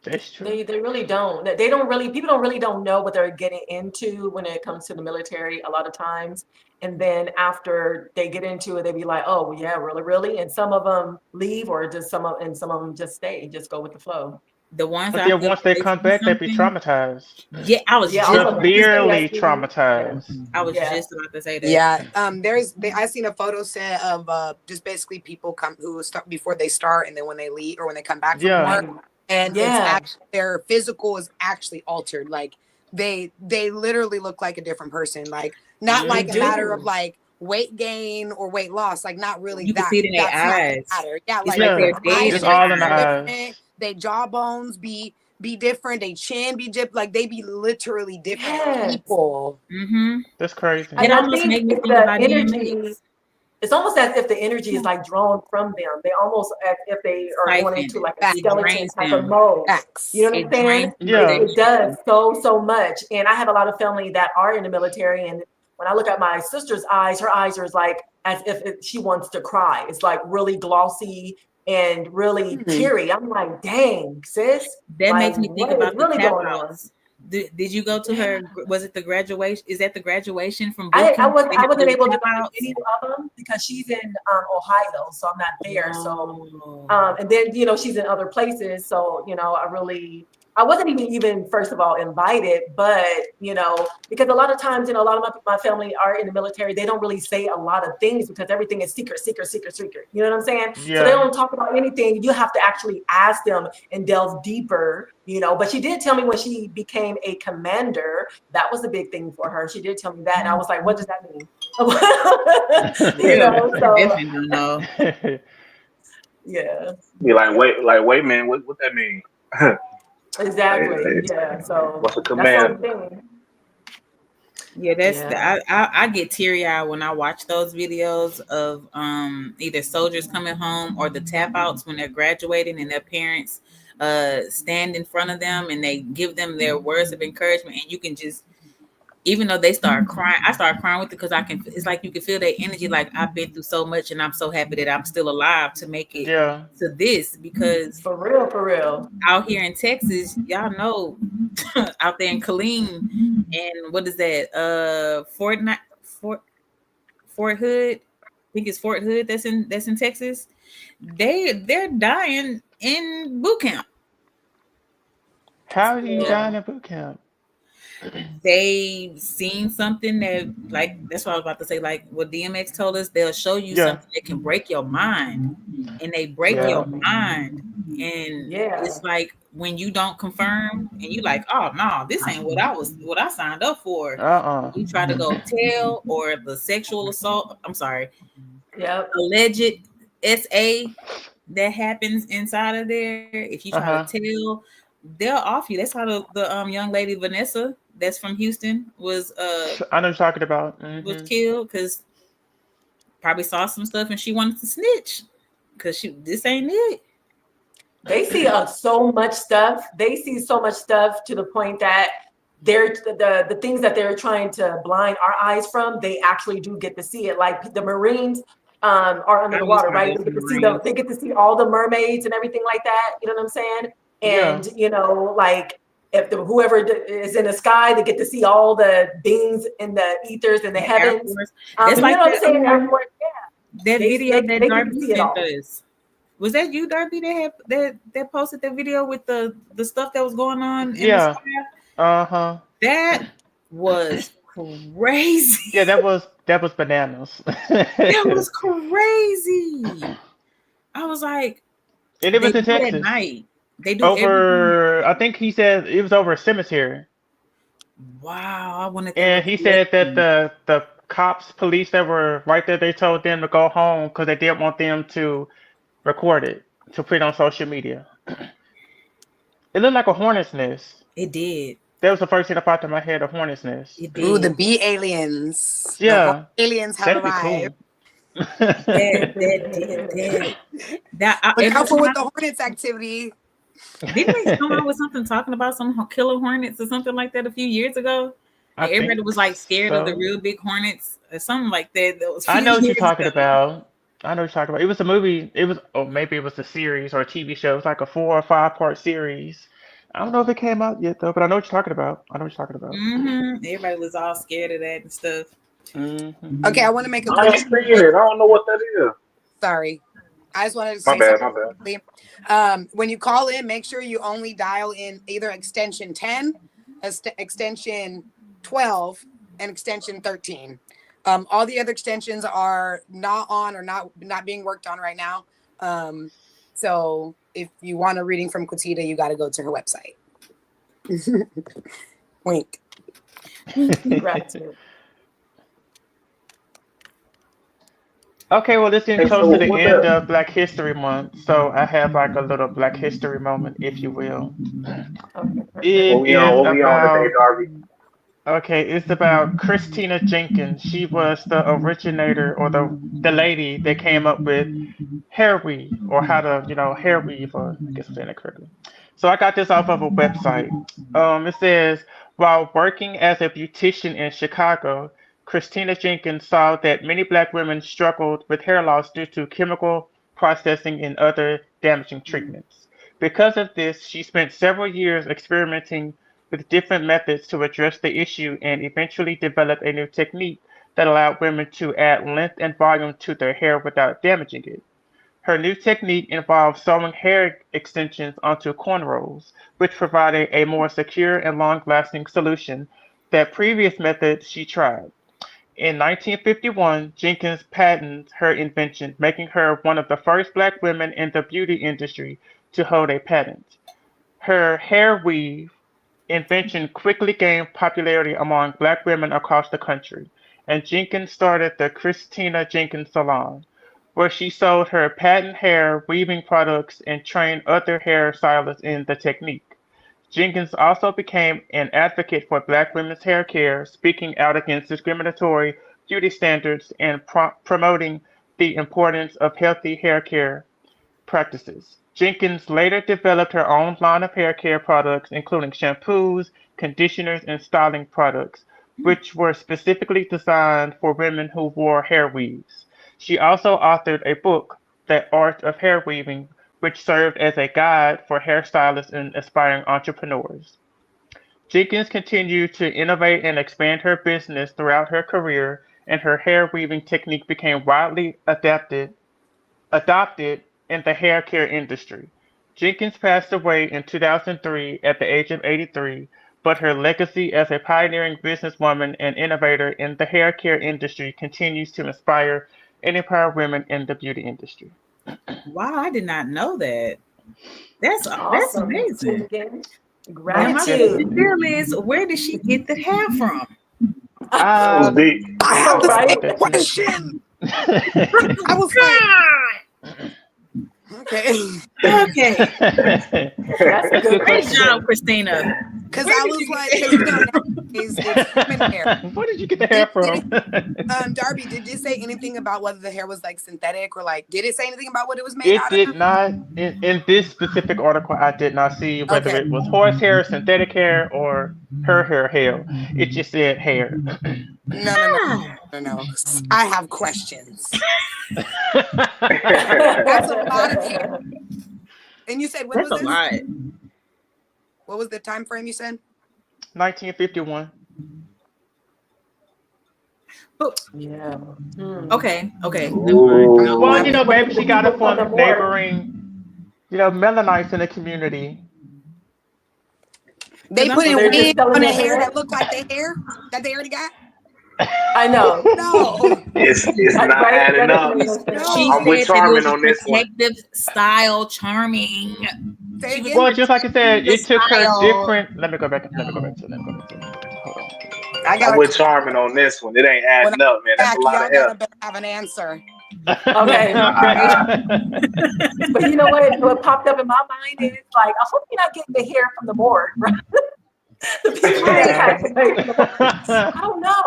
Speaker 6: That's true.
Speaker 4: They really don't. They don't really, people don't really don't know what they're getting into when it comes to the military a lot of times. And then after they get into it, they be like, oh well, yeah, really, really. And some of them leave, or just some of them just stay, just go with the flow.
Speaker 7: The ones
Speaker 6: But
Speaker 7: that I
Speaker 6: then
Speaker 7: feel
Speaker 6: once
Speaker 7: like
Speaker 6: they
Speaker 7: they
Speaker 6: come
Speaker 7: see
Speaker 6: back, they be
Speaker 7: something.
Speaker 6: traumatized.
Speaker 7: Yeah, I was
Speaker 4: Yeah, all
Speaker 7: just
Speaker 4: of
Speaker 7: about
Speaker 4: them.
Speaker 7: to say that.
Speaker 6: Severely
Speaker 4: PTSD. Yeah.
Speaker 6: traumatized.
Speaker 7: I was
Speaker 4: Yeah.
Speaker 7: just about to say that.
Speaker 5: Yeah, I seen a photo set of just basically people come who start before they start, and then when they leave or when they come back from
Speaker 6: Yeah.
Speaker 5: war,
Speaker 4: Right.
Speaker 5: and it's
Speaker 4: Yeah.
Speaker 5: actually their physical is actually altered. Like they literally look like a different person. Like not
Speaker 4: They
Speaker 5: like a
Speaker 6: Hmm.
Speaker 5: matter of
Speaker 4: do.
Speaker 5: like weight gain or weight loss. Like not really
Speaker 7: You can
Speaker 5: that.
Speaker 7: see it in their
Speaker 5: That's not the
Speaker 7: eyes.
Speaker 5: matter. Yeah,
Speaker 7: It's
Speaker 5: like
Speaker 7: like
Speaker 6: Yeah.
Speaker 7: they're
Speaker 5: their eye
Speaker 7: dead
Speaker 6: It's
Speaker 7: in their
Speaker 5: shapes
Speaker 6: all in the
Speaker 5: be
Speaker 7: eyes.
Speaker 6: eyes.
Speaker 5: different. They jawbones be different. They chin be different. Like they be literally different
Speaker 4: Yes.
Speaker 5: people.
Speaker 7: Mm-hmm.
Speaker 6: That's crazy.
Speaker 7: It
Speaker 4: And I
Speaker 7: almost
Speaker 4: think
Speaker 7: made me
Speaker 4: it's
Speaker 7: think
Speaker 4: the
Speaker 7: about
Speaker 4: energy.
Speaker 7: DMX.
Speaker 4: It's almost as if the energy is like drawn from them. They almost as if they are going
Speaker 7: Siphoned.
Speaker 4: into like a
Speaker 7: It
Speaker 4: skeleton
Speaker 7: drains
Speaker 4: type of
Speaker 7: them.
Speaker 4: mode. You
Speaker 5: Facts.
Speaker 4: know what I'm
Speaker 7: It
Speaker 4: saying?
Speaker 7: drains them of
Speaker 6: Yeah.
Speaker 7: their
Speaker 4: It does
Speaker 7: chi.
Speaker 4: so much. And I have a lot of family that are in the military. And when I look at my sister's eyes, her eyes are like as if she wants to cry. It's like really glossy and really
Speaker 5: Hmm.
Speaker 4: teary. I'm like, dang, sis,
Speaker 7: That
Speaker 4: like
Speaker 7: makes me think
Speaker 4: what is
Speaker 7: about the
Speaker 4: really
Speaker 7: tap
Speaker 4: going on?
Speaker 7: outs. Did you go to
Speaker 4: Yeah.
Speaker 7: her? Was it the graduation? Is that the graduation from boot
Speaker 4: I
Speaker 7: camp?
Speaker 4: was
Speaker 7: They
Speaker 4: I
Speaker 7: have
Speaker 4: wasn't
Speaker 7: the
Speaker 4: able to
Speaker 7: tap
Speaker 4: go to
Speaker 7: outs.
Speaker 4: any of them because she's in Ohio, so I'm not there. So
Speaker 7: Oh,
Speaker 4: and then she's in other places, so I wasn't even first of all invited, but because a lot of times a lot of my family are in the military, they don't really say a lot of things because everything is secret, secret, secret, secret. You know what I'm saying? So they
Speaker 6: Yeah.
Speaker 4: don't talk about anything. You have to actually ask them and delve deeper. But she did tell me when she became a commander, that was a big thing for her. She did tell me that, and I was like, what does that mean?
Speaker 7: yeah. I
Speaker 4: So
Speaker 7: definitely don't know.
Speaker 4: yeah.
Speaker 8: Be like, wait, man, what that mean? Like,
Speaker 4: Exactly. Yeah. So
Speaker 8: what's a
Speaker 4: that's the
Speaker 8: command?
Speaker 4: only thing.
Speaker 7: Yeah, that's the
Speaker 4: Yeah.
Speaker 7: I get teary eyed when I watch those videos of either soldiers coming home or the tap outs when they're graduating and their parents stand in front of them and they give them their words of encouragement, and you can just, even though they start crying, I start crying with it because I can, it's like you can feel their energy, like I've been through so much and I'm so happy that I'm still alive to make it
Speaker 6: Yeah.
Speaker 7: to this, because
Speaker 4: For real. For real.
Speaker 7: out here in Texas, y'all know, out there in Killeen, and what is that? Fort Hood. I think it's Fort Hood that's in Texas. They're dying in boot camp.
Speaker 6: How do you
Speaker 4: Yeah.
Speaker 6: die in a boot camp?
Speaker 7: They seen something that, like, that's what I was about to say, like what DMX told us, they'll show you
Speaker 6: Yeah.
Speaker 7: something that can break your mind, and they break
Speaker 4: Yeah.
Speaker 7: your
Speaker 6: Yeah.
Speaker 7: mind, and
Speaker 4: Yeah.
Speaker 7: it's like when you don't confirm and you like, oh no, this ain't what I signed up for.
Speaker 6: Uh-uh.
Speaker 7: You try to go tell, or the sexual assault, I'm sorry,
Speaker 4: Yep.
Speaker 7: alleged SA that happens inside of there, if you try to
Speaker 6: Uh-huh.
Speaker 7: tell, they'll off you. That's how the young lady Vanessa that's from Houston
Speaker 6: I know what you're talking about.
Speaker 7: was
Speaker 6: Hmm.
Speaker 7: killed, because probably saw some stuff and she wanted to snitch because this ain't it.
Speaker 4: They see so much stuff. They see so much stuff to the point that they're the things that they're trying to blind our eyes from, they actually do get to see it. Like the Marines are under
Speaker 7: I
Speaker 4: the
Speaker 7: was
Speaker 4: water, right?
Speaker 7: talking
Speaker 4: They
Speaker 7: to
Speaker 4: get to see
Speaker 7: Marines.
Speaker 4: they get to see all the mermaids and everything like that. You know what I'm saying?
Speaker 6: Yeah.
Speaker 4: And you know, like if whoever is in the sky, they get to see all the beings in the ethers and the
Speaker 7: Air
Speaker 4: heavens.
Speaker 7: Force. That's
Speaker 4: You
Speaker 7: like
Speaker 4: know what I'm
Speaker 7: that,
Speaker 4: saying?
Speaker 7: that video that
Speaker 4: They get to
Speaker 7: Darby
Speaker 4: see it
Speaker 7: sent
Speaker 4: all.
Speaker 7: us. Was that you, Darby, that posted the video with the stuff that was going on in the
Speaker 6: Yeah.
Speaker 7: sky? That was crazy.
Speaker 6: Yeah, that was bananas.
Speaker 7: That was crazy. I was like,
Speaker 6: And it
Speaker 7: they
Speaker 6: was in
Speaker 7: do it at
Speaker 6: Texas.
Speaker 7: night. They do everything.
Speaker 6: I think he said it was over a cemetery.
Speaker 7: Wow, I wanted to
Speaker 6: And he said that the cops, police that were right there, they told them to go home because they didn't want them to record it to put it on social media. It looked like a hornet's nest.
Speaker 7: It did.
Speaker 6: That was the first thing that popped in my head, a hornet's nest.
Speaker 7: It did.
Speaker 5: Ooh, the bee aliens.
Speaker 6: Yeah.
Speaker 5: The aliens have
Speaker 6: That'd be
Speaker 5: arrived.
Speaker 6: cool.
Speaker 5: Look out for with the Hornets activity.
Speaker 7: Didn't they come out with something talking about some killer hornets or something like that a few years ago? Like everybody was like scared of the real big hornets or something like that.
Speaker 6: I know what you're talking about. It was a movie. Maybe it was a series or a TV show. It was like a 4 or 5 part series. I don't know if it came out yet though, but I know what you're talking about.
Speaker 7: Everybody was all scared of that and stuff.
Speaker 5: Okay, I want to make a
Speaker 8: I ain't seen it. I don't know what that is.
Speaker 5: Sorry. I just wanted to say something. When you call in, make sure you only dial in either extension 10, extension 12, and extension 13. All the other extensions are not on or not being worked on right now. So if you want a reading from Quatita, you got to go to her website. Wink.
Speaker 4: Gratitude.
Speaker 6: Okay, well, it's getting close to the end of Black History Month, so I have like a little Black History moment, if you will. It's about Christina Jenkins. She was the originator or the lady that came up with hair weave or how to, hair weave, or I guess I'm saying it correctly. So I got this off of a website. It says, while working as a beautician in Chicago, Christina Jenkins saw that many Black women struggled with hair loss due to chemical processing and other damaging treatments. Because of this, she spent several years experimenting with different methods to address the issue and eventually developed a new technique that allowed women to add length and volume to their hair without damaging it. Her new technique involved sewing hair extensions onto cornrows, which provided a more secure and long-lasting solution than previous methods she tried. In 1951, Jenkins patented her invention, making her one of the first Black women in the beauty industry to hold a patent. Her hair weave invention quickly gained popularity among Black women across the country, and Jenkins started the Christina Jenkins Salon, where she sold her patent hair weaving products and trained other hair stylists in the technique. Jenkins also became an advocate for Black women's hair care, speaking out against discriminatory beauty standards and promoting the importance of healthy hair care practices. Jenkins later developed her own line of hair care products, including shampoos, conditioners, and styling products, which were specifically designed for women who wore hair weaves. She also authored a book, The Art of Hair Weaving, which served as a guide for hairstylists and aspiring entrepreneurs. Jenkins continued to innovate and expand her business throughout her career, and her hair weaving technique became widely adopted in the hair care industry. Jenkins passed away in 2003 at the age of 83, but her legacy as a pioneering businesswoman and innovator in the hair care industry continues to inspire and empower women in the beauty industry.
Speaker 7: Wow, I did not know that. That's amazing.
Speaker 4: Gratitude.
Speaker 7: Where did she get the hair from?
Speaker 5: I have the same question. I was like, okay.
Speaker 7: That's a good question. Great job, Christina.
Speaker 5: Because I was like, because you know, nowadays it's human hair.
Speaker 6: Where did you get the hair from?
Speaker 5: Darby, did it say anything about whether the hair was like synthetic or like, did it say anything about what it was made
Speaker 6: It
Speaker 5: out
Speaker 6: did
Speaker 5: of?
Speaker 6: not, in this specific article, I did not see whether
Speaker 5: Okay.
Speaker 6: it was horsehair, synthetic hair, or her hair. It just said hair.
Speaker 5: No. I have questions. That's a lot of hair. And you said, when
Speaker 7: That's
Speaker 5: was
Speaker 7: a
Speaker 5: this?
Speaker 7: lot.
Speaker 5: What was the time frame you said?
Speaker 6: 1951.
Speaker 4: Yeah.
Speaker 7: Okay.
Speaker 8: Ooh.
Speaker 6: Well, maybe she got it from neighboring, Mennonites in the community.
Speaker 5: They put in
Speaker 4: They're just
Speaker 5: wigs
Speaker 4: selling
Speaker 5: on the
Speaker 4: their
Speaker 5: hair
Speaker 4: hair?
Speaker 5: that looked like their hair that they already got?
Speaker 4: I know.
Speaker 5: No.
Speaker 8: It's not
Speaker 4: Right?
Speaker 8: adding
Speaker 4: That
Speaker 8: up.
Speaker 4: doesn't make no
Speaker 7: She
Speaker 4: sense.
Speaker 8: I'm with
Speaker 7: said that it
Speaker 8: Charmin
Speaker 7: was
Speaker 8: on this one.
Speaker 7: protective style charming.
Speaker 5: Say again?
Speaker 6: Well, just like I said, it took her
Speaker 7: Style.
Speaker 6: different. Let me go back. Hold on.
Speaker 5: I
Speaker 8: I'm
Speaker 5: got
Speaker 8: with Charmin on this one. It ain't adding up, man. That's
Speaker 5: back.
Speaker 8: a lot
Speaker 5: Y'all
Speaker 8: of hair.
Speaker 5: gotta better have an answer.
Speaker 4: Okay. But you know what popped up in my mind is like, I hope you're not getting the hair from the morgue, right? The people that have the hair from the morgue. I don't know.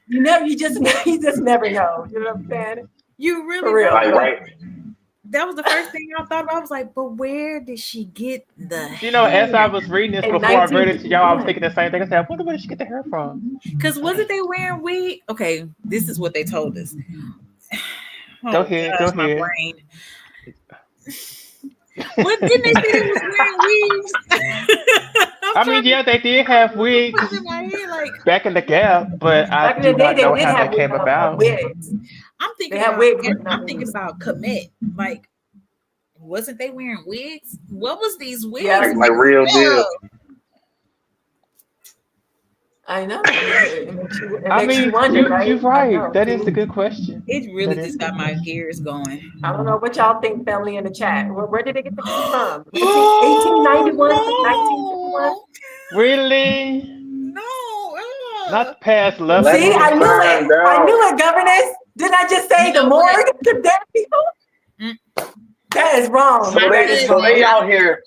Speaker 4: You just never know. You know what I'm saying?
Speaker 7: You really
Speaker 4: For real.
Speaker 8: Like, right?
Speaker 7: That was the first thing I thought about. I was like, but where did she get the
Speaker 6: as I was reading this
Speaker 4: In
Speaker 6: before I read it to y'all, I was
Speaker 4: 1951.
Speaker 6: thinking the same thing. I said, I wonder where did she get the hair from?
Speaker 7: Because wasn't they wearing wig? Okay, this is what they told us.
Speaker 6: Go ahead.
Speaker 7: My brain. What didn't they say they was wearing wigs?
Speaker 6: I mean, yeah, they did have wigs
Speaker 7: What's in my head? Like,
Speaker 6: back in the Gap, but
Speaker 4: Back
Speaker 6: I
Speaker 4: in
Speaker 6: do
Speaker 4: the day,
Speaker 6: not
Speaker 4: they
Speaker 6: know
Speaker 4: did
Speaker 6: how
Speaker 4: have
Speaker 6: that came about.
Speaker 4: wigs.
Speaker 7: I'm thinking
Speaker 4: They have
Speaker 7: about
Speaker 4: wigs, but not
Speaker 7: I'm thinking
Speaker 4: wigs.
Speaker 7: about Comet. Like, wasn't they wearing wigs? What was these wigs?
Speaker 4: Yeah.
Speaker 8: Like real deal.
Speaker 4: I know. It makes you
Speaker 6: I mean,
Speaker 4: wonder, right?
Speaker 6: you're
Speaker 4: I
Speaker 6: right.
Speaker 4: know.
Speaker 6: That is a good question.
Speaker 7: It really
Speaker 6: That is
Speaker 7: just
Speaker 6: a good
Speaker 7: got my
Speaker 6: question.
Speaker 7: gears going.
Speaker 4: I don't know what y'all think, family in the chat. Where did they get the hair from? 1891 to 1951?
Speaker 6: Really?
Speaker 7: No.
Speaker 6: Not past
Speaker 8: Let
Speaker 6: level.
Speaker 4: See,
Speaker 8: me
Speaker 4: I knew
Speaker 8: find
Speaker 4: it. I
Speaker 8: out.
Speaker 4: knew it, governess. Didn't I just say
Speaker 7: You
Speaker 4: the
Speaker 7: know what?
Speaker 4: morgue? The dead people?
Speaker 7: Mm.
Speaker 4: That is wrong.
Speaker 8: So they out here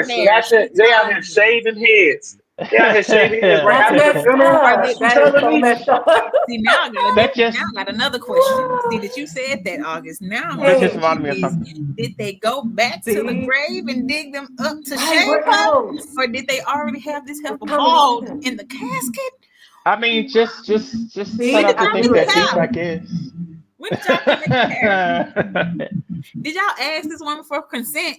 Speaker 8: snatching, they out here shaving heads. They out here shaving heads right
Speaker 4: That's
Speaker 8: after the
Speaker 4: messed
Speaker 8: funeral.
Speaker 4: up.
Speaker 8: What you
Speaker 4: That is
Speaker 8: telling
Speaker 4: so
Speaker 8: me?
Speaker 4: messed up.
Speaker 7: See, now I got another question. See that you said that, August. Now my
Speaker 6: That just
Speaker 4: Hey.
Speaker 6: reminded me of
Speaker 7: question is,
Speaker 6: something.
Speaker 7: did they go back to the
Speaker 4: See?
Speaker 7: grave and dig them up to
Speaker 4: Right,
Speaker 7: shave
Speaker 4: where
Speaker 7: her?
Speaker 4: else?
Speaker 7: Or did they already have this heifer
Speaker 4: What kind of
Speaker 7: bald
Speaker 4: reason?
Speaker 7: in the casket?
Speaker 6: I mean, just
Speaker 4: See,
Speaker 6: try not to
Speaker 4: I
Speaker 6: think
Speaker 4: knew
Speaker 6: that
Speaker 4: it.
Speaker 6: deep, I guess.
Speaker 7: When did y'all collect the hair? Did y'all ask this woman for consent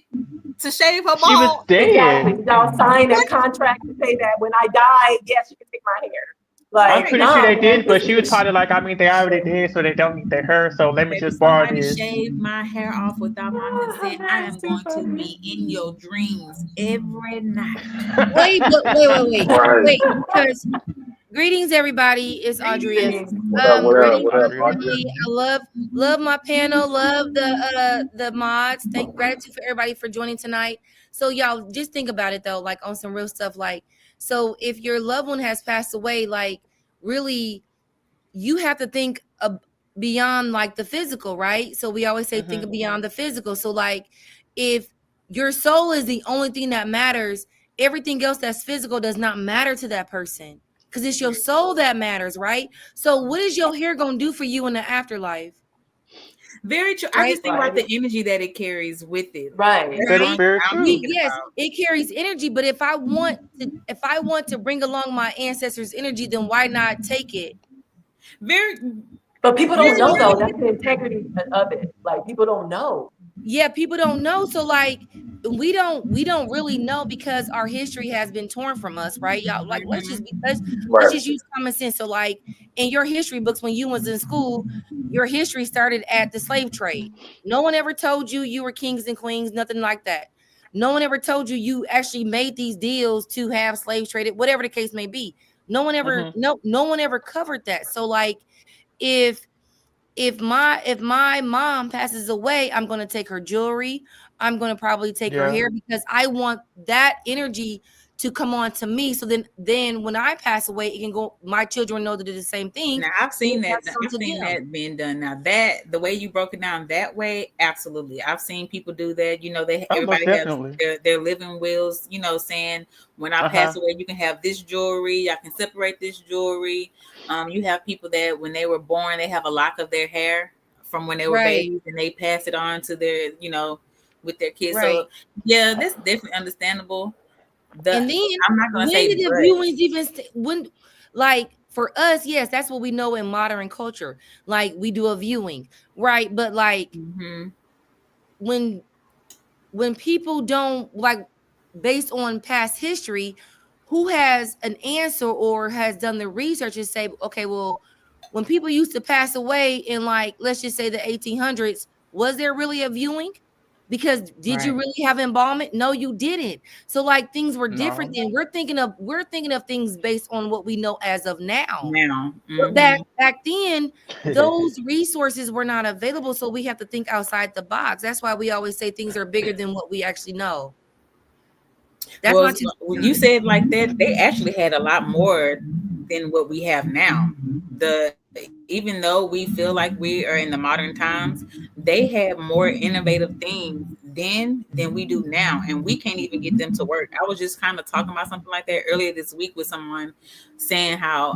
Speaker 7: to shave her
Speaker 6: She was
Speaker 7: bald?
Speaker 4: Exactly.
Speaker 6: dead.
Speaker 4: Y'all sign a contract to say that when I die, yes, you can take my hair. Like,
Speaker 6: I'm pretty sure they
Speaker 4: man,
Speaker 6: did, but she was
Speaker 4: this
Speaker 6: probably like, I mean, they already did, so they don't need their hair, so let me
Speaker 7: If
Speaker 6: just borrow
Speaker 7: somebody
Speaker 6: this.
Speaker 7: shave my hair off without my consent, I am going to be in your dreams every night.
Speaker 1: Wait,
Speaker 8: Right.
Speaker 1: because greetings, everybody. It's Audrey.
Speaker 8: What up? What up?
Speaker 1: Greetings,
Speaker 8: What up?
Speaker 1: family. I love my panel. Love the mods. Thank gratitude for everybody for joining tonight. So y'all just think about it though, like on some real stuff. Like, so if your loved one has passed away, like really, you have to think beyond like the physical, right? So we always say think beyond the physical. So like, if your soul is the only thing that matters, everything else that's physical does not matter to that person. Because it's your soul that matters, right? So what is your hair gonna do for you in the afterlife?
Speaker 7: Very true.
Speaker 1: Right?
Speaker 7: I just think about the energy that it carries with it.
Speaker 4: Right.
Speaker 6: That is very true.
Speaker 1: Yes, it carries energy, but if I want to bring along my ancestors' energy, then why not take it?
Speaker 4: But people don't know though. That's the integrity of it. Like people don't know.
Speaker 1: Yeah, people don't know. So like we don't really know because our history has been torn from us, right? Y'all, like let's just use common sense. So like in your history books when you was in school, your history started at the slave trade. No one ever told you you were kings and queens, nothing like that. No one ever told you actually made these deals to have slaves traded, whatever the case may be. No one ever no one ever covered that. So like if my mom passes away, I'm going to take her jewelry. I'm going to probably take her hair because I want that energy to come on to me. So then when I pass away, it can go, my children know to do the same thing.
Speaker 7: Now I've seen that.
Speaker 1: Pass on
Speaker 7: I've
Speaker 1: to
Speaker 7: seen
Speaker 1: them.
Speaker 7: that being done. Now that the way you broke it down that way, absolutely. I've seen people do that. You know,
Speaker 6: Oh, most
Speaker 7: everybody has
Speaker 6: definitely.
Speaker 7: their living wills. You know, saying when I pass
Speaker 6: Uh-huh.
Speaker 7: away, you can have this jewelry. I can separate this jewelry. You have people that when they were born, they have a lock of their hair from when they were
Speaker 1: Right,
Speaker 7: babies, and they pass it on to their, with their kids.
Speaker 1: right.
Speaker 7: So yeah, that's definitely understandable. The
Speaker 1: And then
Speaker 7: I'm not gonna
Speaker 1: when
Speaker 7: say
Speaker 1: did the
Speaker 7: but.
Speaker 1: viewings even when, like for us, yes, that's what we know in modern culture. Like we do a viewing, right? But like
Speaker 7: Mm-hmm.
Speaker 1: when when people don't like, based on past history, who has an answer or has done the research and say, okay, well, when people used to pass away in, like, let's just say the 1800s, was there really a viewing? Because did you
Speaker 7: Right
Speaker 1: really have embalmment? No, you didn't. So like things were different
Speaker 6: No.
Speaker 1: then. We're thinking of things based on what we know as of now.
Speaker 7: now.
Speaker 1: But
Speaker 7: Mm-hmm.
Speaker 1: back then, those resources were not available. So we have to think outside the box. That's why we always say things are bigger than what we actually know. That's
Speaker 7: Well,
Speaker 1: my 2 cents
Speaker 7: when
Speaker 1: on
Speaker 7: you
Speaker 1: it.
Speaker 7: say it like that, they actually had a lot more than what we have now. The Even though we feel like we are in the modern times, they had more innovative things then than we do now, and we can't even get them to work. I was just kind of talking about something like that earlier this week with someone saying how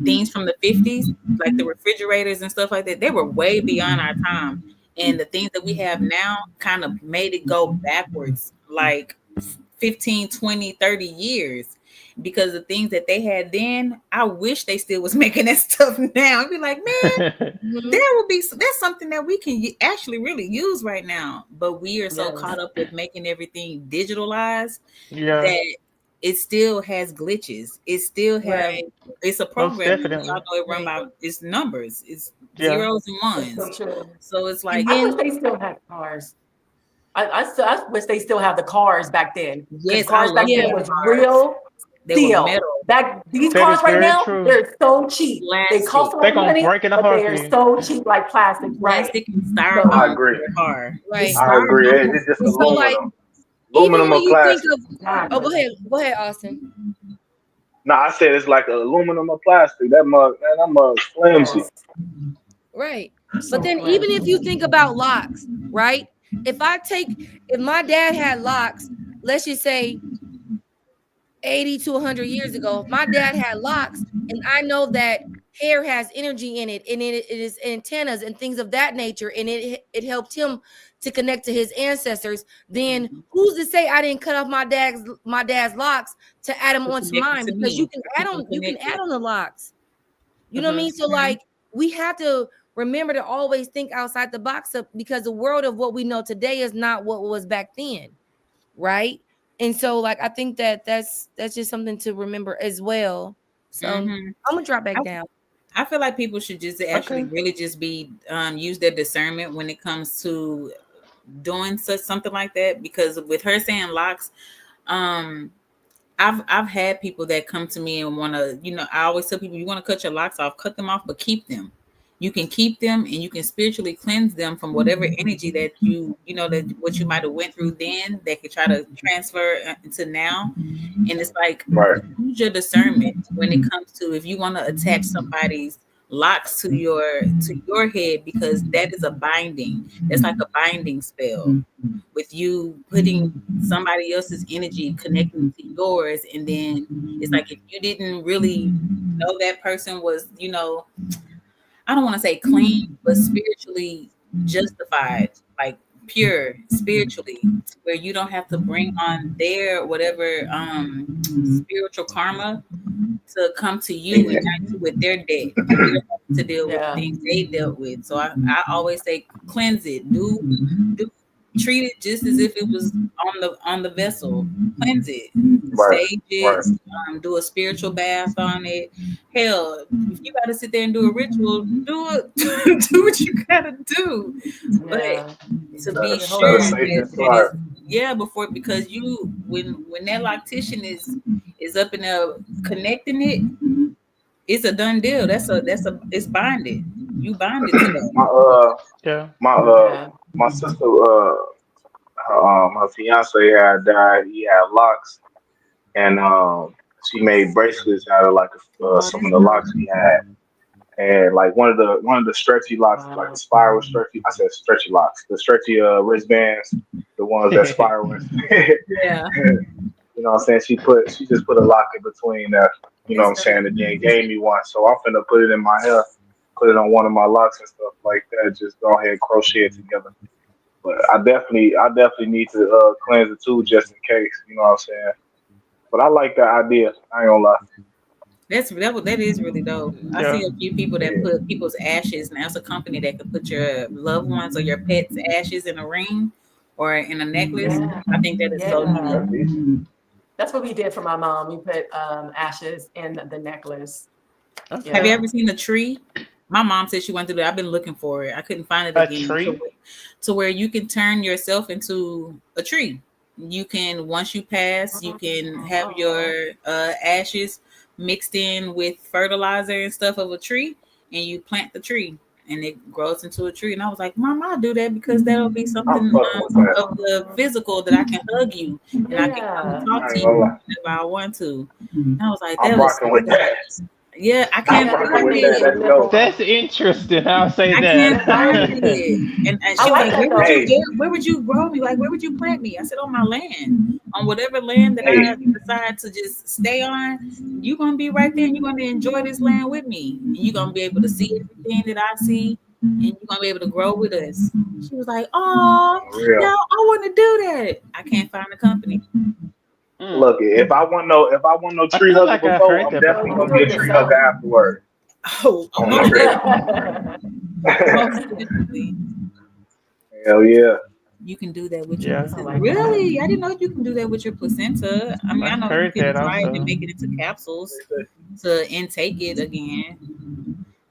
Speaker 7: things from the 50s, like the refrigerators and stuff like that, they were way beyond our time. And the things that we have now kind of made it go backwards. Like 15, 20, 30 years because the things that they had then, I wish they still was making that stuff now. I'd be like, man,
Speaker 1: Mhm.
Speaker 7: that's something that we can actually really use right now. But we are so
Speaker 4: Yes.
Speaker 7: caught up with making everything digitalized
Speaker 6: Yeah,
Speaker 7: that it still has glitches. It still have
Speaker 1: Right,
Speaker 7: it's a
Speaker 6: most
Speaker 7: program. We all
Speaker 6: definitely.
Speaker 7: know it run
Speaker 1: right.
Speaker 7: by it's numbers. It's
Speaker 6: Yeah.
Speaker 7: zeros and
Speaker 4: That's so
Speaker 7: ones.
Speaker 4: true.
Speaker 7: So it's
Speaker 1: And
Speaker 7: like,
Speaker 4: I wish
Speaker 1: then
Speaker 4: they still had cars. I wish they still have the cars back then. Because
Speaker 7: yes, I
Speaker 4: cars back
Speaker 7: love
Speaker 4: then
Speaker 1: yeah,
Speaker 7: those
Speaker 4: was
Speaker 7: cars.
Speaker 4: real
Speaker 7: They were
Speaker 4: deal.
Speaker 7: metal,
Speaker 4: Back these
Speaker 6: That
Speaker 4: cars
Speaker 6: is
Speaker 4: right
Speaker 6: very
Speaker 4: now,
Speaker 6: true.
Speaker 4: they're so cheap. They cost
Speaker 7: plastic.
Speaker 4: a lot
Speaker 6: They
Speaker 4: of
Speaker 6: gonna
Speaker 4: money,
Speaker 6: break in a
Speaker 4: but they are
Speaker 6: heartbeat.
Speaker 4: so cheap like plastic, right?
Speaker 7: Plastic and
Speaker 4: So
Speaker 8: I
Speaker 7: styrofoam
Speaker 8: agree.
Speaker 7: for a car. It's
Speaker 1: right.
Speaker 8: I agree.
Speaker 7: styrofoam.
Speaker 8: It's just
Speaker 1: And so like
Speaker 8: aluminum,
Speaker 1: even
Speaker 8: aluminum
Speaker 1: when
Speaker 8: or
Speaker 1: you think
Speaker 8: plastic.
Speaker 1: of, oh,
Speaker 4: exactly.
Speaker 1: go ahead, Austin.
Speaker 8: No, I said it's like aluminum or plastic. That mug, man, that mug's flimsy.
Speaker 4: Yes.
Speaker 1: Right. But
Speaker 4: So
Speaker 1: then even if
Speaker 4: flimsy.
Speaker 1: you think about locks, right? If my dad had locks, let's just say 80 to 100 years ago, if my dad had locks and I know that hair has energy in it and it is antennas and things of that nature and it helped him to connect to his ancestors, then who's to say I didn't cut off my dad's locks to add them
Speaker 7: To
Speaker 1: onto
Speaker 7: connect it
Speaker 1: mine?
Speaker 7: to
Speaker 1: Because
Speaker 7: me. To keep them
Speaker 1: you can add
Speaker 7: connected.
Speaker 1: on the locks. You know what I mean?
Speaker 6: Hmm.
Speaker 1: So like we have to remember to always think outside the box because the world of what we know today is not what was back then, right? And so like I think that that's just something to remember as well. So I'm
Speaker 7: Hmm
Speaker 1: gonna drop back
Speaker 7: I,
Speaker 1: down.
Speaker 7: I feel like people should just actually
Speaker 6: Okay.
Speaker 7: really just be use their discernment when it comes to doing such something like that. Because with her saying locks, um, I've had people that come to me and want to, I always tell people, you want to cut your locks off, cut them off, but keep them. You can keep them and you can spiritually cleanse them from whatever energy that that what you might have went through then that could try to transfer into now. And it's like,
Speaker 8: Right.
Speaker 7: use your discernment when it comes to if you want to attach somebody's locks to your head, because that is a binding. That's like a binding spell with you putting somebody else's energy connecting to yours. And then it's like if you didn't really know that person was, I don't want to say clean, but spiritually justified, like pure spiritually, to where you don't have to bring on their whatever spiritual karma to come to you and not you with their debt, and you're having to deal with
Speaker 4: Yeah.
Speaker 7: things they dealt with. So I always say cleanse it. Do treat it just as if it was on the vessel. Cleanse it,
Speaker 8: Right.
Speaker 7: sage
Speaker 8: Right.
Speaker 7: it, do a spiritual bath on it. Hell, if you gotta sit there and do a ritual, do it. Do what you gotta do. But
Speaker 4: Yeah.
Speaker 7: to
Speaker 8: Set
Speaker 7: be
Speaker 8: a,
Speaker 4: The whole
Speaker 8: set a
Speaker 7: sure
Speaker 4: thing.
Speaker 8: safety
Speaker 7: that is,
Speaker 8: aside.
Speaker 7: yeah, before, because you when that loctician is up in there connecting it, it's a done deal. It's binded. You binded to that.
Speaker 8: My
Speaker 6: Yeah.
Speaker 8: my
Speaker 4: Yeah.
Speaker 8: my sister her fiance had died. He had locks, and she made bracelets out of like
Speaker 4: Oh,
Speaker 8: some
Speaker 4: that's
Speaker 8: of the locks
Speaker 4: dope.
Speaker 8: we had. And like one of the stretchy locks, like the
Speaker 4: Wow.
Speaker 8: spiral stretchy. I said stretchy locks, the stretchy wristbands, the ones that spiral.
Speaker 7: Yeah.
Speaker 8: You know what I'm saying? She just put a lock in between there, you know what
Speaker 7: That's
Speaker 8: I'm saying, and
Speaker 7: dope.
Speaker 8: then gave me one. So I'm finna put it in my hair, put it on one of my locks and stuff like that. Just go ahead and crochet it together. But I definitely need to cleanse it too, just in case. You know what I'm saying? But I like that idea. I ain't gonna lie.
Speaker 7: That is really dope. I
Speaker 6: Yeah.
Speaker 7: see a few people that
Speaker 8: Yeah.
Speaker 7: put people's ashes. Now it's a company that could put your loved ones or your pets' ashes in a ring or in a necklace.
Speaker 4: Yeah.
Speaker 7: I think that is so neat.
Speaker 4: Yeah.
Speaker 8: That's decent.
Speaker 4: That's what we did for my mom. We put ashes in the necklace.
Speaker 7: Have you
Speaker 6: Okay.
Speaker 4: Yeah.
Speaker 7: ever seen a tree? My mom said she went through that. I've been looking for it. I couldn't find it
Speaker 6: A
Speaker 7: again.
Speaker 6: tree?
Speaker 7: To where you can turn yourself into a tree. You can once you pass, you can have
Speaker 4: Oh,
Speaker 7: your ashes mixed in with fertilizer and stuff of a tree, and you plant the tree, and it grows into a tree. And I was like, Mom, I'll do that because that'll be
Speaker 8: I'm
Speaker 7: something
Speaker 8: fucking with that.
Speaker 7: of the physical that I can hug you and I can come and
Speaker 4: yeah.
Speaker 7: talk
Speaker 8: I
Speaker 7: to
Speaker 8: ain't
Speaker 7: you
Speaker 8: gonna lie.
Speaker 7: whenever I want to. And I was like,
Speaker 8: I'm
Speaker 7: that was
Speaker 8: rocking with
Speaker 7: so
Speaker 8: that.
Speaker 7: yeah, I
Speaker 8: I'm
Speaker 7: can't
Speaker 4: Yeah,
Speaker 8: rocking
Speaker 4: that
Speaker 7: find
Speaker 8: with
Speaker 4: makes
Speaker 8: that.
Speaker 4: it
Speaker 7: it.
Speaker 8: Let's go.
Speaker 4: livable.
Speaker 6: That's interesting. I'll say
Speaker 7: I
Speaker 6: that.
Speaker 7: can't find
Speaker 4: Right.
Speaker 7: it. And
Speaker 4: I
Speaker 7: she was
Speaker 4: like
Speaker 7: like,
Speaker 4: that
Speaker 7: where would
Speaker 4: though.
Speaker 7: you
Speaker 8: Hey,
Speaker 7: where would you grow me? Like, where would you plant me? I said, on my land. On whatever land that
Speaker 8: hey,
Speaker 7: I decide to just stay on, you're gonna be right there and you're gonna enjoy this land with me. And you're gonna be able to see everything that I see and you're gonna be able to grow with us. She was like, oh,
Speaker 8: for real.
Speaker 7: yeah, I want to do that. I can't find the company.
Speaker 6: Mm.
Speaker 8: Look, if I want no
Speaker 6: I
Speaker 8: tree
Speaker 6: feel
Speaker 8: hugger
Speaker 6: like I
Speaker 8: before,
Speaker 6: heard
Speaker 8: I'm
Speaker 6: that
Speaker 4: Oh,
Speaker 8: definitely
Speaker 4: you
Speaker 8: gonna
Speaker 6: before.
Speaker 8: be
Speaker 4: do
Speaker 8: a
Speaker 4: it
Speaker 8: tree hugger
Speaker 4: yourself.
Speaker 8: afterward.
Speaker 7: Oh,
Speaker 8: On the
Speaker 7: most
Speaker 8: real.
Speaker 7: definitely. Most definitely.
Speaker 8: Hell yeah.
Speaker 7: You can do that with your
Speaker 6: Yeah,
Speaker 4: I
Speaker 7: placenta.
Speaker 4: like that.
Speaker 7: Really? I didn't know you can do that with your placenta. I mean,
Speaker 6: I
Speaker 7: I know you
Speaker 6: heard
Speaker 7: can
Speaker 6: that
Speaker 7: dry it and
Speaker 6: also.
Speaker 7: make it into capsules to intake it again.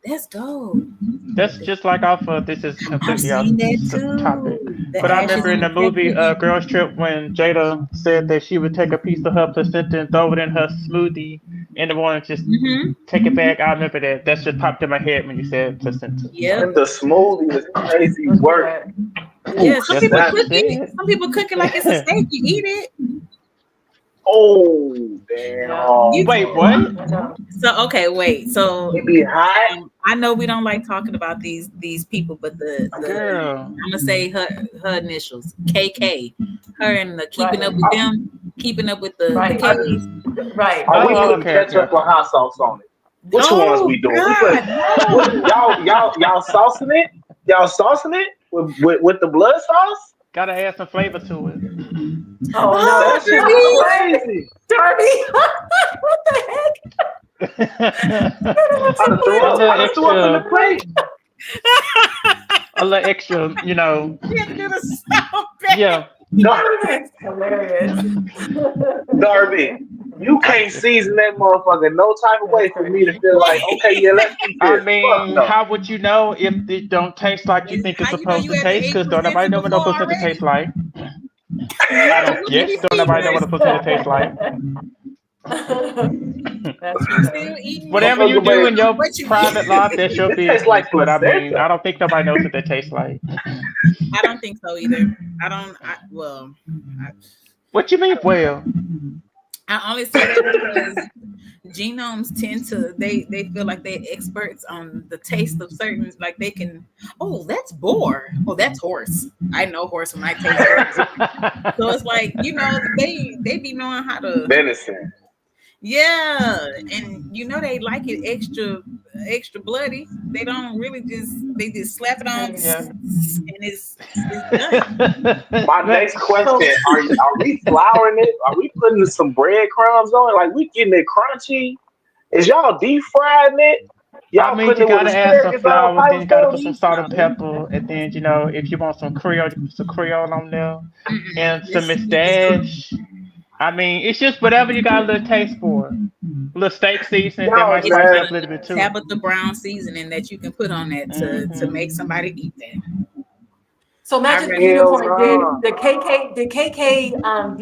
Speaker 7: That's dope.
Speaker 6: That's just like off of this is
Speaker 7: I've
Speaker 6: completely off
Speaker 7: seen that
Speaker 6: topic.
Speaker 7: too. The
Speaker 6: But I
Speaker 7: ashes
Speaker 6: remember in
Speaker 7: and
Speaker 6: the
Speaker 7: the
Speaker 6: movie
Speaker 7: catfish.
Speaker 6: Girls Trip when Jada said that she would take a piece of her placenta and throw it in her smoothie in the morning, just
Speaker 7: Mm-hmm.
Speaker 6: take it back. I remember that. That just popped in my head when you said placenta.
Speaker 7: Yep.
Speaker 8: And the smoothie is crazy
Speaker 4: Let's do
Speaker 8: work.
Speaker 4: that.
Speaker 8: Ooh,
Speaker 7: Yeah. Some
Speaker 6: That's
Speaker 7: people
Speaker 6: what she
Speaker 8: snap.
Speaker 7: cook it.
Speaker 6: said.
Speaker 7: Some people cook it like it's a steak. You eat it.
Speaker 8: Oh,
Speaker 4: Yeah,
Speaker 7: You
Speaker 6: Wait,
Speaker 8: damn.
Speaker 6: what?
Speaker 4: I know.
Speaker 7: so okay, wait. So
Speaker 8: It be hot.
Speaker 7: I know we don't like talking about these people, but the
Speaker 6: Girl.
Speaker 7: I'm gonna say her initials KK, her and the keeping
Speaker 4: Right,
Speaker 7: up with them, keeping up with the
Speaker 4: right,
Speaker 7: K's.
Speaker 4: right.
Speaker 8: Are we
Speaker 6: Oh,
Speaker 8: putting
Speaker 6: okay, okay,
Speaker 8: ketchup or
Speaker 6: okay.
Speaker 8: hot sauce on it? Which ones
Speaker 7: Oh
Speaker 8: we doing? We put
Speaker 7: God,
Speaker 8: what
Speaker 7: no!
Speaker 8: y'all saucing it? Y'all saucing it with the blood sauce?
Speaker 6: Gotta add some flavor to it.
Speaker 4: Oh
Speaker 7: Oh
Speaker 8: That
Speaker 4: no,
Speaker 8: shit
Speaker 7: Darby,
Speaker 8: is
Speaker 4: what,
Speaker 8: crazy.
Speaker 4: Darby? What the heck? You're gonna
Speaker 8: I
Speaker 4: put
Speaker 8: done threw
Speaker 6: A
Speaker 8: up.
Speaker 4: flavor
Speaker 6: little
Speaker 8: I done threw up in the
Speaker 6: extra,
Speaker 8: plate.
Speaker 6: a little extra,
Speaker 7: you had to do the sound
Speaker 6: yeah.
Speaker 7: bad.
Speaker 8: Dar-
Speaker 4: That's hilarious.
Speaker 8: Darby, you
Speaker 6: I,
Speaker 8: can't season that motherfucker no type of
Speaker 4: That's
Speaker 8: way for me to
Speaker 4: crazy.
Speaker 8: feel like, okay, yeah, let's eat
Speaker 6: I
Speaker 8: this. Fuck
Speaker 6: mean,
Speaker 8: no.
Speaker 6: how would you know if it don't taste like you think it's
Speaker 7: How you know
Speaker 6: supposed
Speaker 7: you
Speaker 6: to
Speaker 7: had the
Speaker 6: taste?
Speaker 7: ate
Speaker 6: Because don't nobody
Speaker 7: placenta
Speaker 6: know what no
Speaker 7: before
Speaker 6: placenta tastes
Speaker 7: already?
Speaker 6: like. I
Speaker 7: So
Speaker 6: don't
Speaker 7: what did
Speaker 6: guess.
Speaker 7: you
Speaker 6: Don't
Speaker 7: see
Speaker 6: nobody know what a
Speaker 7: first?
Speaker 6: placenta tastes like.
Speaker 4: That's
Speaker 7: You
Speaker 4: funny.
Speaker 7: still eating it?
Speaker 6: Whatever you
Speaker 8: Motherfucker,
Speaker 6: do
Speaker 8: babe,
Speaker 6: in your
Speaker 7: What you
Speaker 6: private life, that's your
Speaker 8: it tastes
Speaker 6: business.
Speaker 8: like
Speaker 6: But I mean,
Speaker 8: placenta.
Speaker 6: I don't think nobody knows what they taste like.
Speaker 7: I don't think so either. I don't. Well, I,
Speaker 6: What you mean? Well,
Speaker 7: I only say that because genomes tend to they feel like they're experts on the taste of certain like they can. Oh, that's boar. Oh, that's horse. I know horse when I taste horse. So it's like they be knowing how to.
Speaker 8: Venison.
Speaker 7: Yeah, and they like it extra bloody. They don't really they just slap it on
Speaker 6: yeah.
Speaker 7: and it's done.
Speaker 8: My next question:
Speaker 4: So,
Speaker 8: Are we flouring it? Are we putting some breadcrumbs on it? Like we getting it crunchy? Is y'all deep frying it?
Speaker 6: I
Speaker 8: Y'all
Speaker 6: mean,
Speaker 8: putting
Speaker 6: you
Speaker 8: it with
Speaker 6: gotta add some
Speaker 8: asparagus on
Speaker 6: flour, then
Speaker 8: type
Speaker 6: you gotta
Speaker 8: stuff?
Speaker 6: put some salt and
Speaker 7: No,
Speaker 6: pepper, and then if you want some Creole, you put some Creole on there, and some
Speaker 7: it's sweet as hell.
Speaker 6: mustache. I mean, it's just whatever you got a little taste for. A little steak seasoning that
Speaker 8: Y'all
Speaker 6: might
Speaker 7: It's
Speaker 6: spice it
Speaker 8: nasty.
Speaker 6: up a little bit too.
Speaker 7: Tabitha Brown seasoning that you can put on that to
Speaker 6: Hmm.
Speaker 7: make somebody eat that.
Speaker 4: so
Speaker 7: I
Speaker 4: Magic
Speaker 7: recommend.
Speaker 8: Hell
Speaker 4: Unicorn
Speaker 8: no.
Speaker 4: did KK um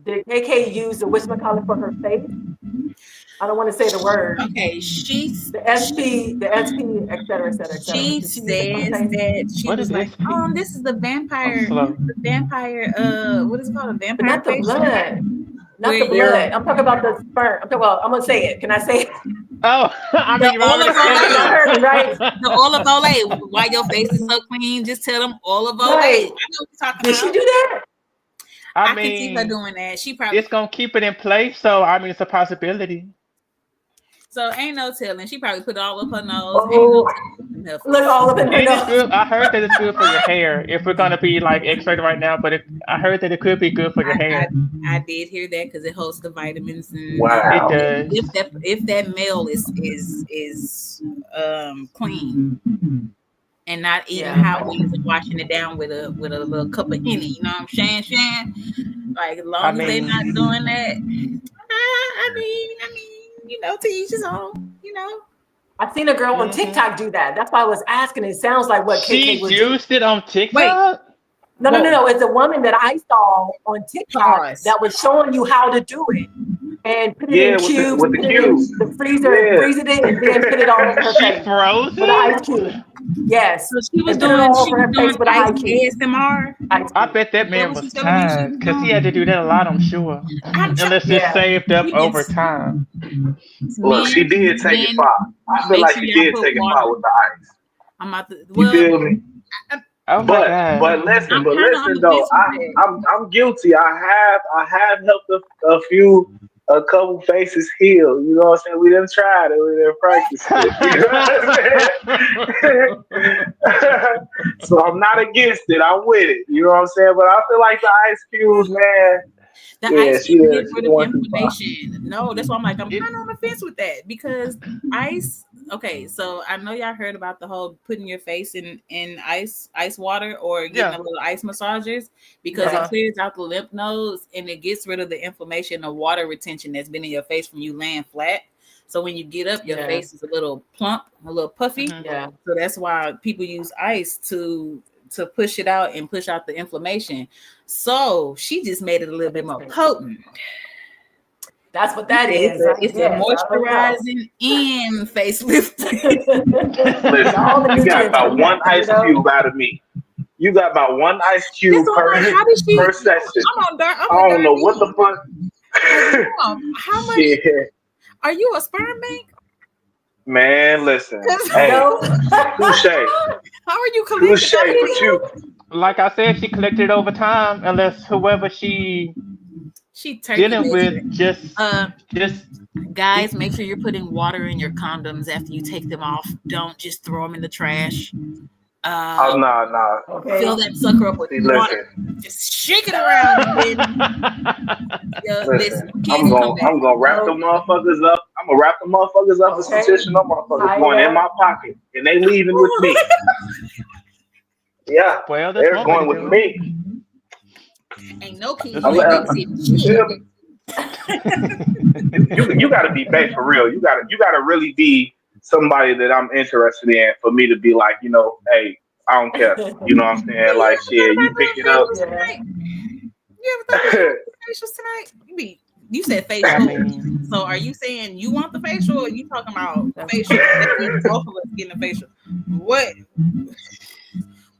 Speaker 4: did KK use the whatchamacallit for her face? I don't want to say the word.
Speaker 7: Okay,
Speaker 4: The SP, et cetera, et cetera, et cetera.
Speaker 7: she
Speaker 4: Did she use it?
Speaker 7: says that she
Speaker 6: What
Speaker 7: was
Speaker 6: is
Speaker 7: like,
Speaker 6: SP?
Speaker 7: this is the
Speaker 6: I'm slow.
Speaker 7: vampire, what is it called? A
Speaker 4: But
Speaker 7: vampire
Speaker 4: not the
Speaker 7: facial?
Speaker 4: blood. Not
Speaker 7: Where
Speaker 4: the
Speaker 7: you're
Speaker 4: blood. I'm talking about the sperm. I'm gonna say it. Can I say it?
Speaker 6: Oh, I mean,
Speaker 7: the
Speaker 6: you've
Speaker 7: olive
Speaker 6: already said
Speaker 4: Y'all
Speaker 7: oil.
Speaker 4: heard me, right?
Speaker 7: The olive oil. Why your face is so clean? Just tell them olive oil. I
Speaker 4: Right.
Speaker 7: know what you're talking
Speaker 4: Did she
Speaker 7: about.
Speaker 4: do that?
Speaker 6: I
Speaker 7: I can see her
Speaker 6: mean,
Speaker 7: doing that. She probably
Speaker 6: it's gonna keep it in place, so I mean, it's a possibility.
Speaker 7: so ain't no telling. She probably put it all up her nose. Ain't no
Speaker 4: Oh,
Speaker 7: telling her
Speaker 4: look all up in her
Speaker 6: And it's
Speaker 4: nose.
Speaker 6: good. I heard that it's good for your hair. If we're gonna be like X-rated right now, but I heard that it could be good for your hair.
Speaker 7: I did hear that because it holds the vitamins and
Speaker 6: It
Speaker 8: Wow.
Speaker 6: does.
Speaker 7: if that male is clean and not eating
Speaker 4: Yeah.
Speaker 7: hot wings and washing it down with a little cup of Henny, you know what I'm saying? Like as long as they not
Speaker 6: mean,
Speaker 7: doing that, I mean, to each his own,
Speaker 4: I've seen a girl on TikTok do that. That's why I was asking. It sounds like what
Speaker 6: she
Speaker 4: KK would do.
Speaker 6: used it on
Speaker 7: Wait,
Speaker 6: TikTok.
Speaker 4: No. It's a woman that I saw on TikTok
Speaker 7: pause.
Speaker 4: that was showing you how to do it and put it in
Speaker 8: Yeah,
Speaker 4: cubes,
Speaker 8: with the
Speaker 4: put it in
Speaker 8: cubes.
Speaker 4: the freezer,
Speaker 8: Yeah.
Speaker 4: freeze it in, and then put it all over her
Speaker 6: She
Speaker 4: face
Speaker 6: froze
Speaker 4: with an ice
Speaker 6: it.
Speaker 4: cube. Yes,
Speaker 7: So she was
Speaker 4: and put it all over
Speaker 7: doing
Speaker 4: her face with an
Speaker 7: ice
Speaker 4: ice cube.
Speaker 7: ASMR.
Speaker 4: Ice
Speaker 6: I
Speaker 4: cube.
Speaker 6: bet that
Speaker 7: That
Speaker 6: man
Speaker 7: what she
Speaker 6: was
Speaker 7: telling me she
Speaker 6: tired
Speaker 7: was
Speaker 6: because he had to
Speaker 7: doing?
Speaker 6: do that a lot, I'm sure.
Speaker 7: I'm trying.
Speaker 6: Unless it's
Speaker 4: Yeah.
Speaker 6: saved up
Speaker 7: She
Speaker 6: over
Speaker 7: gets
Speaker 6: time.
Speaker 8: Look, she did take it far. I feel
Speaker 7: make
Speaker 8: like
Speaker 7: sure
Speaker 8: she
Speaker 7: y'all
Speaker 8: did
Speaker 7: put
Speaker 8: take it
Speaker 7: water.
Speaker 8: far with the ice.
Speaker 7: I'm about to.
Speaker 8: You
Speaker 7: Well,
Speaker 8: feel me?
Speaker 6: Oh my
Speaker 8: But
Speaker 6: god.
Speaker 8: listen,
Speaker 7: I'm kind of on the
Speaker 8: though,
Speaker 7: fence with that.
Speaker 8: I'm guilty. I have helped a couple faces heal. You know what I'm saying? We didn't try it. We didn't practice it. You know what I'm saying? So I'm not against it. I'm with it. You know what I'm saying? But I feel like the ice cubes, man.
Speaker 7: The
Speaker 8: Yeah,
Speaker 7: ice
Speaker 8: she
Speaker 7: cube
Speaker 8: did.
Speaker 7: gets
Speaker 8: She
Speaker 7: rid of
Speaker 8: went too far.
Speaker 7: inflammation. No, that's why I'm like, I'm
Speaker 6: It-
Speaker 7: kind of on the fence with that because ice. Okay, so I know y'all heard about the whole putting your face in ice water or getting
Speaker 6: yeah.
Speaker 7: a little ice massages because
Speaker 6: Uh-huh.
Speaker 7: it clears out the lymph nodes and it gets rid of the inflammation of water retention that's been in your face from you laying flat. So when you get up, your
Speaker 4: Yeah.
Speaker 7: face is a little plump, a little puffy.
Speaker 6: Mhm.
Speaker 4: Yeah.
Speaker 7: So that's why people use ice to push it out and push out the inflammation. So she just made it a little bit more potent.
Speaker 4: That's what that
Speaker 7: It's
Speaker 4: is.
Speaker 7: a
Speaker 4: I don't know.
Speaker 7: moisturizing and facelifting.
Speaker 8: Listen,
Speaker 4: All the
Speaker 8: you got
Speaker 4: nutrients
Speaker 8: about
Speaker 4: from
Speaker 8: one
Speaker 4: that,
Speaker 8: ice cube out of me. You got about one ice
Speaker 7: That's
Speaker 8: cube
Speaker 7: why I'm like, how did she?
Speaker 8: per session.
Speaker 7: I'm
Speaker 8: I don't know what the fuck.
Speaker 7: How much
Speaker 8: Yeah,
Speaker 7: are you a sperm bank?
Speaker 8: man. Listen, hey,
Speaker 4: No.
Speaker 8: touche,
Speaker 7: How are you collecting?
Speaker 8: touche. But you,
Speaker 6: Like I said, she collected it over time, unless whoever she
Speaker 7: She turkey
Speaker 6: dealing
Speaker 7: measured.
Speaker 6: with just
Speaker 7: Guys, make sure you're putting water in your condoms after you take them off. Don't just throw them in the trash.
Speaker 8: oh no.
Speaker 4: Okay.
Speaker 7: Fill that sucker up with
Speaker 8: See,
Speaker 7: water.
Speaker 8: listen,
Speaker 7: Just shake it around. Listen, kids come back.
Speaker 8: I'm gonna wrap the motherfuckers up. I'm gonna wrap the motherfuckers up and
Speaker 4: Okay.
Speaker 8: petition them motherfuckers going in my pocket, and they leaving with me. Yeah,
Speaker 6: well, that's
Speaker 8: they're
Speaker 6: one way
Speaker 8: going
Speaker 6: to
Speaker 8: with
Speaker 6: do it.
Speaker 8: me.
Speaker 7: Ain't no kids
Speaker 6: I'm
Speaker 7: ain't
Speaker 8: like-
Speaker 7: babysitting.
Speaker 8: You got to be back for real. You got to really be somebody that I'm interested in for me to be like, hey, I don't care. You know what I'm saying? Like, shit, you pick it up.
Speaker 7: Tonight? You ever thought about facials tonight? You said facial.
Speaker 6: I mean,
Speaker 7: So are you saying you want the facial or are you talking about facial? Both of us getting a facial.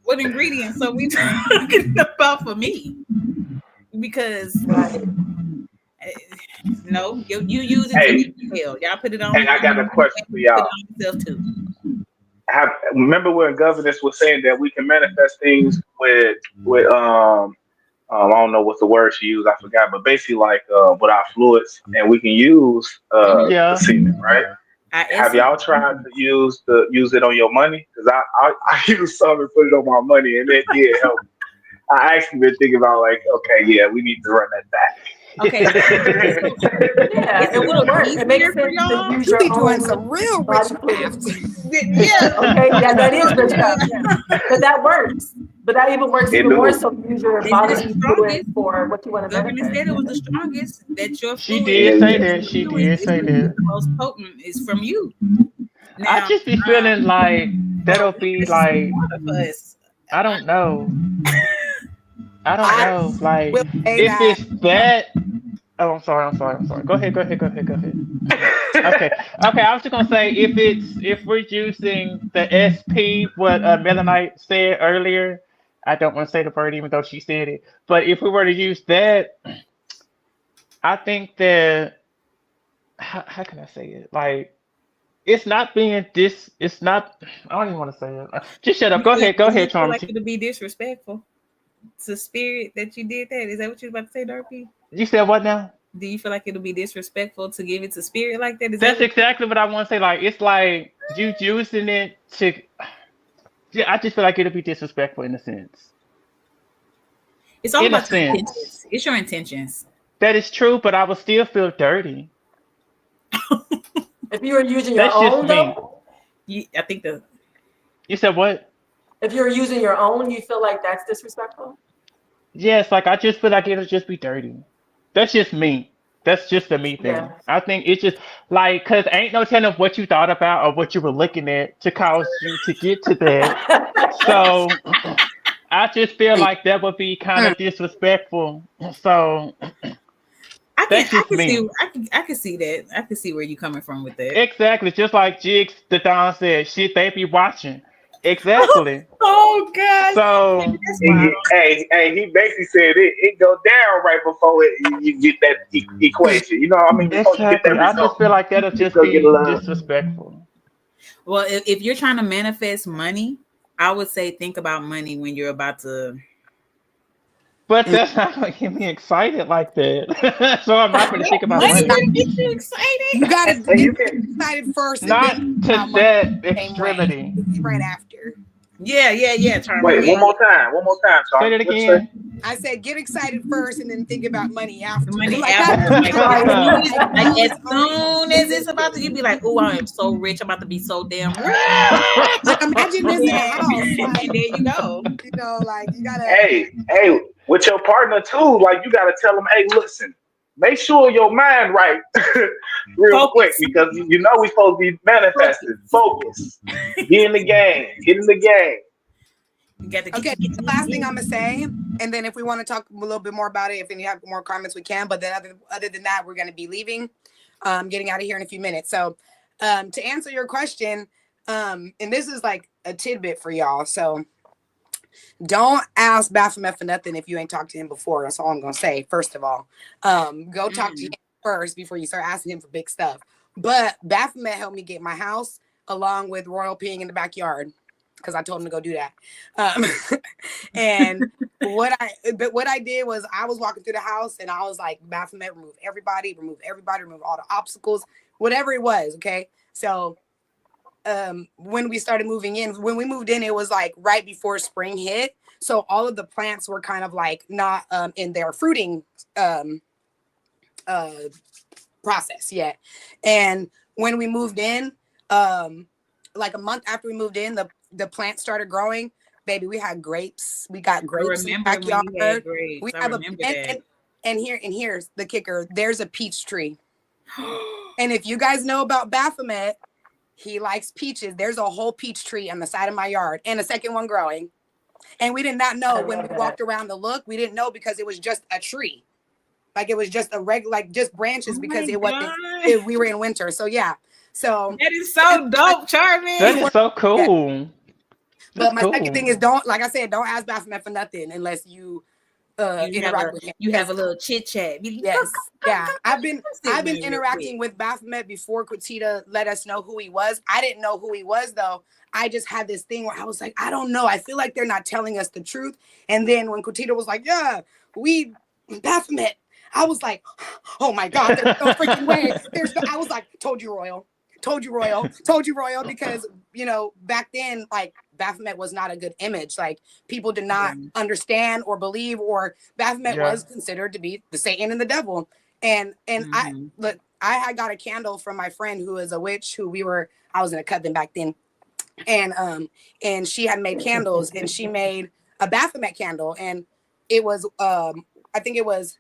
Speaker 7: What ingredients are we talking about for me? Because no, you use it
Speaker 8: Hey.
Speaker 7: to hell. Y'all put it on.
Speaker 8: Hey, I got a question for
Speaker 7: Put
Speaker 8: y'all.
Speaker 7: it on yourself too.
Speaker 8: Remember when governors was saying that we can manifest things with I don't know what's the word she used, I forgot, but basically like with our fluids, and we can use
Speaker 6: Yeah.
Speaker 8: the semen, right? Have y'all tried to use it on your money? Because I used some and put it on my money, and it did help. I actually been thinking about like, okay, yeah, we need to run that back.
Speaker 7: Okay.
Speaker 4: Yeah,
Speaker 7: It's a
Speaker 4: it
Speaker 7: little
Speaker 4: will work. It makes
Speaker 7: easier for
Speaker 4: sense to
Speaker 7: y'all.
Speaker 4: use
Speaker 5: You
Speaker 4: your
Speaker 5: be doing
Speaker 4: own
Speaker 5: some real
Speaker 4: body
Speaker 5: witchcraft.
Speaker 4: fluids.
Speaker 7: Yeah.
Speaker 4: Okay, yeah, that is witchcraft. Yeah. But that works. But that even works
Speaker 8: It
Speaker 4: even
Speaker 8: do.
Speaker 4: more so to use your
Speaker 7: They said it's
Speaker 4: body
Speaker 7: the
Speaker 4: fluid
Speaker 7: strongest.
Speaker 4: for what you want to
Speaker 7: Government
Speaker 4: manifest.
Speaker 7: said it was the strongest. That your
Speaker 6: she
Speaker 7: fluid
Speaker 6: did
Speaker 8: Yeah,
Speaker 6: say
Speaker 8: yeah.
Speaker 6: that. She did say
Speaker 7: is
Speaker 6: that.
Speaker 7: the most potent is from you.
Speaker 6: I
Speaker 7: Now,
Speaker 6: just be feeling like that'll be
Speaker 7: this is
Speaker 6: like,
Speaker 7: water for us.
Speaker 6: I don't know. I don't
Speaker 5: I
Speaker 6: know. Like,
Speaker 5: will say
Speaker 6: if
Speaker 5: that
Speaker 6: it's that. Oh, I'm sorry. Go ahead. Okay. Okay. I was just gonna say if we're using the SP, what Melanite said earlier, I don't want to say the word even though she said it. But if we were to use that, I think that how can I say it? Like it's not being this. It's not. I don't even want to say it. Just shut up.
Speaker 7: You
Speaker 6: Go
Speaker 7: feel,
Speaker 6: ahead. Go
Speaker 7: do you
Speaker 6: ahead,
Speaker 7: feel
Speaker 6: Charm.
Speaker 7: like it'll be disrespectful to spirit that you did that? Is that what you were about to say, Darby?
Speaker 6: You said what now?
Speaker 7: Do you feel like it'll be disrespectful to give it to spirit like that? Is that
Speaker 6: That's
Speaker 7: what?
Speaker 6: exactly what I want to say. Like it's like you using it to. Yeah, I just feel like it'll be disrespectful in a sense.
Speaker 7: It's all
Speaker 6: In a
Speaker 7: about your
Speaker 6: sense,
Speaker 7: intentions. It's your intentions.
Speaker 6: that is true, but I would still feel dirty.
Speaker 4: If you were using your
Speaker 6: That's just
Speaker 4: own
Speaker 6: me.
Speaker 4: though,
Speaker 7: I think the
Speaker 6: You said what?
Speaker 4: if you're using your own, you feel like that's disrespectful?
Speaker 6: Yes, like I just feel like it'll just be dirty. That's just me. That's just a me thing.
Speaker 4: Yeah.
Speaker 6: I think it's just like, cause ain't no telling what you thought about or what you were looking at to cause you to get to that. So I just feel like that would be kind of disrespectful. So that's
Speaker 7: I
Speaker 6: just
Speaker 7: can see
Speaker 6: me.
Speaker 7: I can see that. I can see where you're coming from with that.
Speaker 6: Exactly. Just like Jigs the Don said, shit they be watching. Exactly.
Speaker 7: Oh gosh.
Speaker 6: So
Speaker 7: That's wild.
Speaker 8: He basically said it go down right before you get that equation. You know what I mean? Before you get that
Speaker 6: exactly. I just
Speaker 8: result,
Speaker 6: feel like that'll
Speaker 8: it's
Speaker 6: just
Speaker 8: gonna get a
Speaker 6: be
Speaker 8: little.
Speaker 6: disrespectful.
Speaker 7: Well, if you're trying to manifest money, I would say think about money when you're about to.
Speaker 6: But that's not gonna get me excited like that. So I'm not gonna think about
Speaker 7: Money
Speaker 6: money.
Speaker 7: gonna get you
Speaker 5: You
Speaker 7: excited.
Speaker 5: gotta
Speaker 8: And
Speaker 5: get
Speaker 8: you can.
Speaker 5: excited first and then
Speaker 6: Not
Speaker 5: think
Speaker 6: to
Speaker 5: about money
Speaker 6: that
Speaker 5: the same way.
Speaker 6: extremity.
Speaker 5: Right after.
Speaker 7: Yeah, Charmin.
Speaker 8: Wait,
Speaker 7: Yeah,
Speaker 8: one more time. One more time,
Speaker 6: Say
Speaker 8: Charlie.
Speaker 6: that
Speaker 8: What you say?
Speaker 6: again.
Speaker 5: I said get excited first and then think about money
Speaker 7: The
Speaker 5: after.
Speaker 7: money
Speaker 5: Like
Speaker 7: after,
Speaker 5: not
Speaker 7: like
Speaker 5: like,
Speaker 7: as
Speaker 5: it's already
Speaker 7: soon as it's about to, you be like, "Oh, I am so rich. I'm about to be so damn rich."
Speaker 5: like imagine this in a
Speaker 7: Yeah,
Speaker 5: house.
Speaker 7: and
Speaker 5: Like,
Speaker 7: there you go.
Speaker 5: like you gotta
Speaker 8: Hey, with your partner too. Like you gotta tell them, hey, listen, make sure your mind right, real quick,
Speaker 7: Focus,
Speaker 8: because you know we supposed to be manifesting.
Speaker 7: focus.
Speaker 8: Focus. Get in the game. Get in the game.
Speaker 7: You got to
Speaker 5: okay.
Speaker 7: get.
Speaker 5: The last thing I'm gonna say, and then if we want to talk a little bit more about it, if any have more comments, we can. But then other than that, we're gonna be leaving, getting out of here in a few minutes. So, to answer your question, and this is like a tidbit for y'all. So, don't ask Baphomet for nothing if you ain't talked to him before. That's all I'm gonna say. First of all, go talk to him first before you start asking him for big stuff. But Baphomet helped me get my house along with royal peeing in the backyard because I told him to go do that. And what I did was I was walking through the house and I was like, Baphomet, remove everybody, remove all the obstacles, whatever it was. Okay, so when we moved in, it was like right before spring hit, so all of the plants were kind of like not in their fruiting process yet. And when we moved in, like a month after we moved in, the plants started growing. Baby, we had grapes. We got grapes in the backyard. We have and here's the kicker. There's a peach tree. And if you guys know about Baphomet, he likes peaches. There's a whole peach tree on the side of my yard and a second one growing. And we did not know when we walked around to look. We didn't know because it was just a tree. Like it was just a regular, like just branches because it wasn't, we were in winter. So yeah. So
Speaker 7: that is so dope, Charmin.
Speaker 6: That is so cool.
Speaker 5: But my second thing is don't ask Baphomet for nothing unless you interact with him.
Speaker 7: You have a little chit chat.
Speaker 5: Yes. Yeah. I've been interacting with Baphomet before Quatita let us know who he was. I didn't know who he was though. I just had this thing where I was like, I don't know. I feel like they're not telling us the truth. And then when Quatita was like, yeah, we Baphomet, I was like, oh my God, there's no freaking way. I was like, told you royal, because back then, like Baphomet was not a good image. Like people did not understand or believe, or Baphomet was considered to be the Satan and the devil. And I had got a candle from my friend who is a witch I was in a coven back then. And she had made candles and she made a Baphomet candle. And it was, I think it was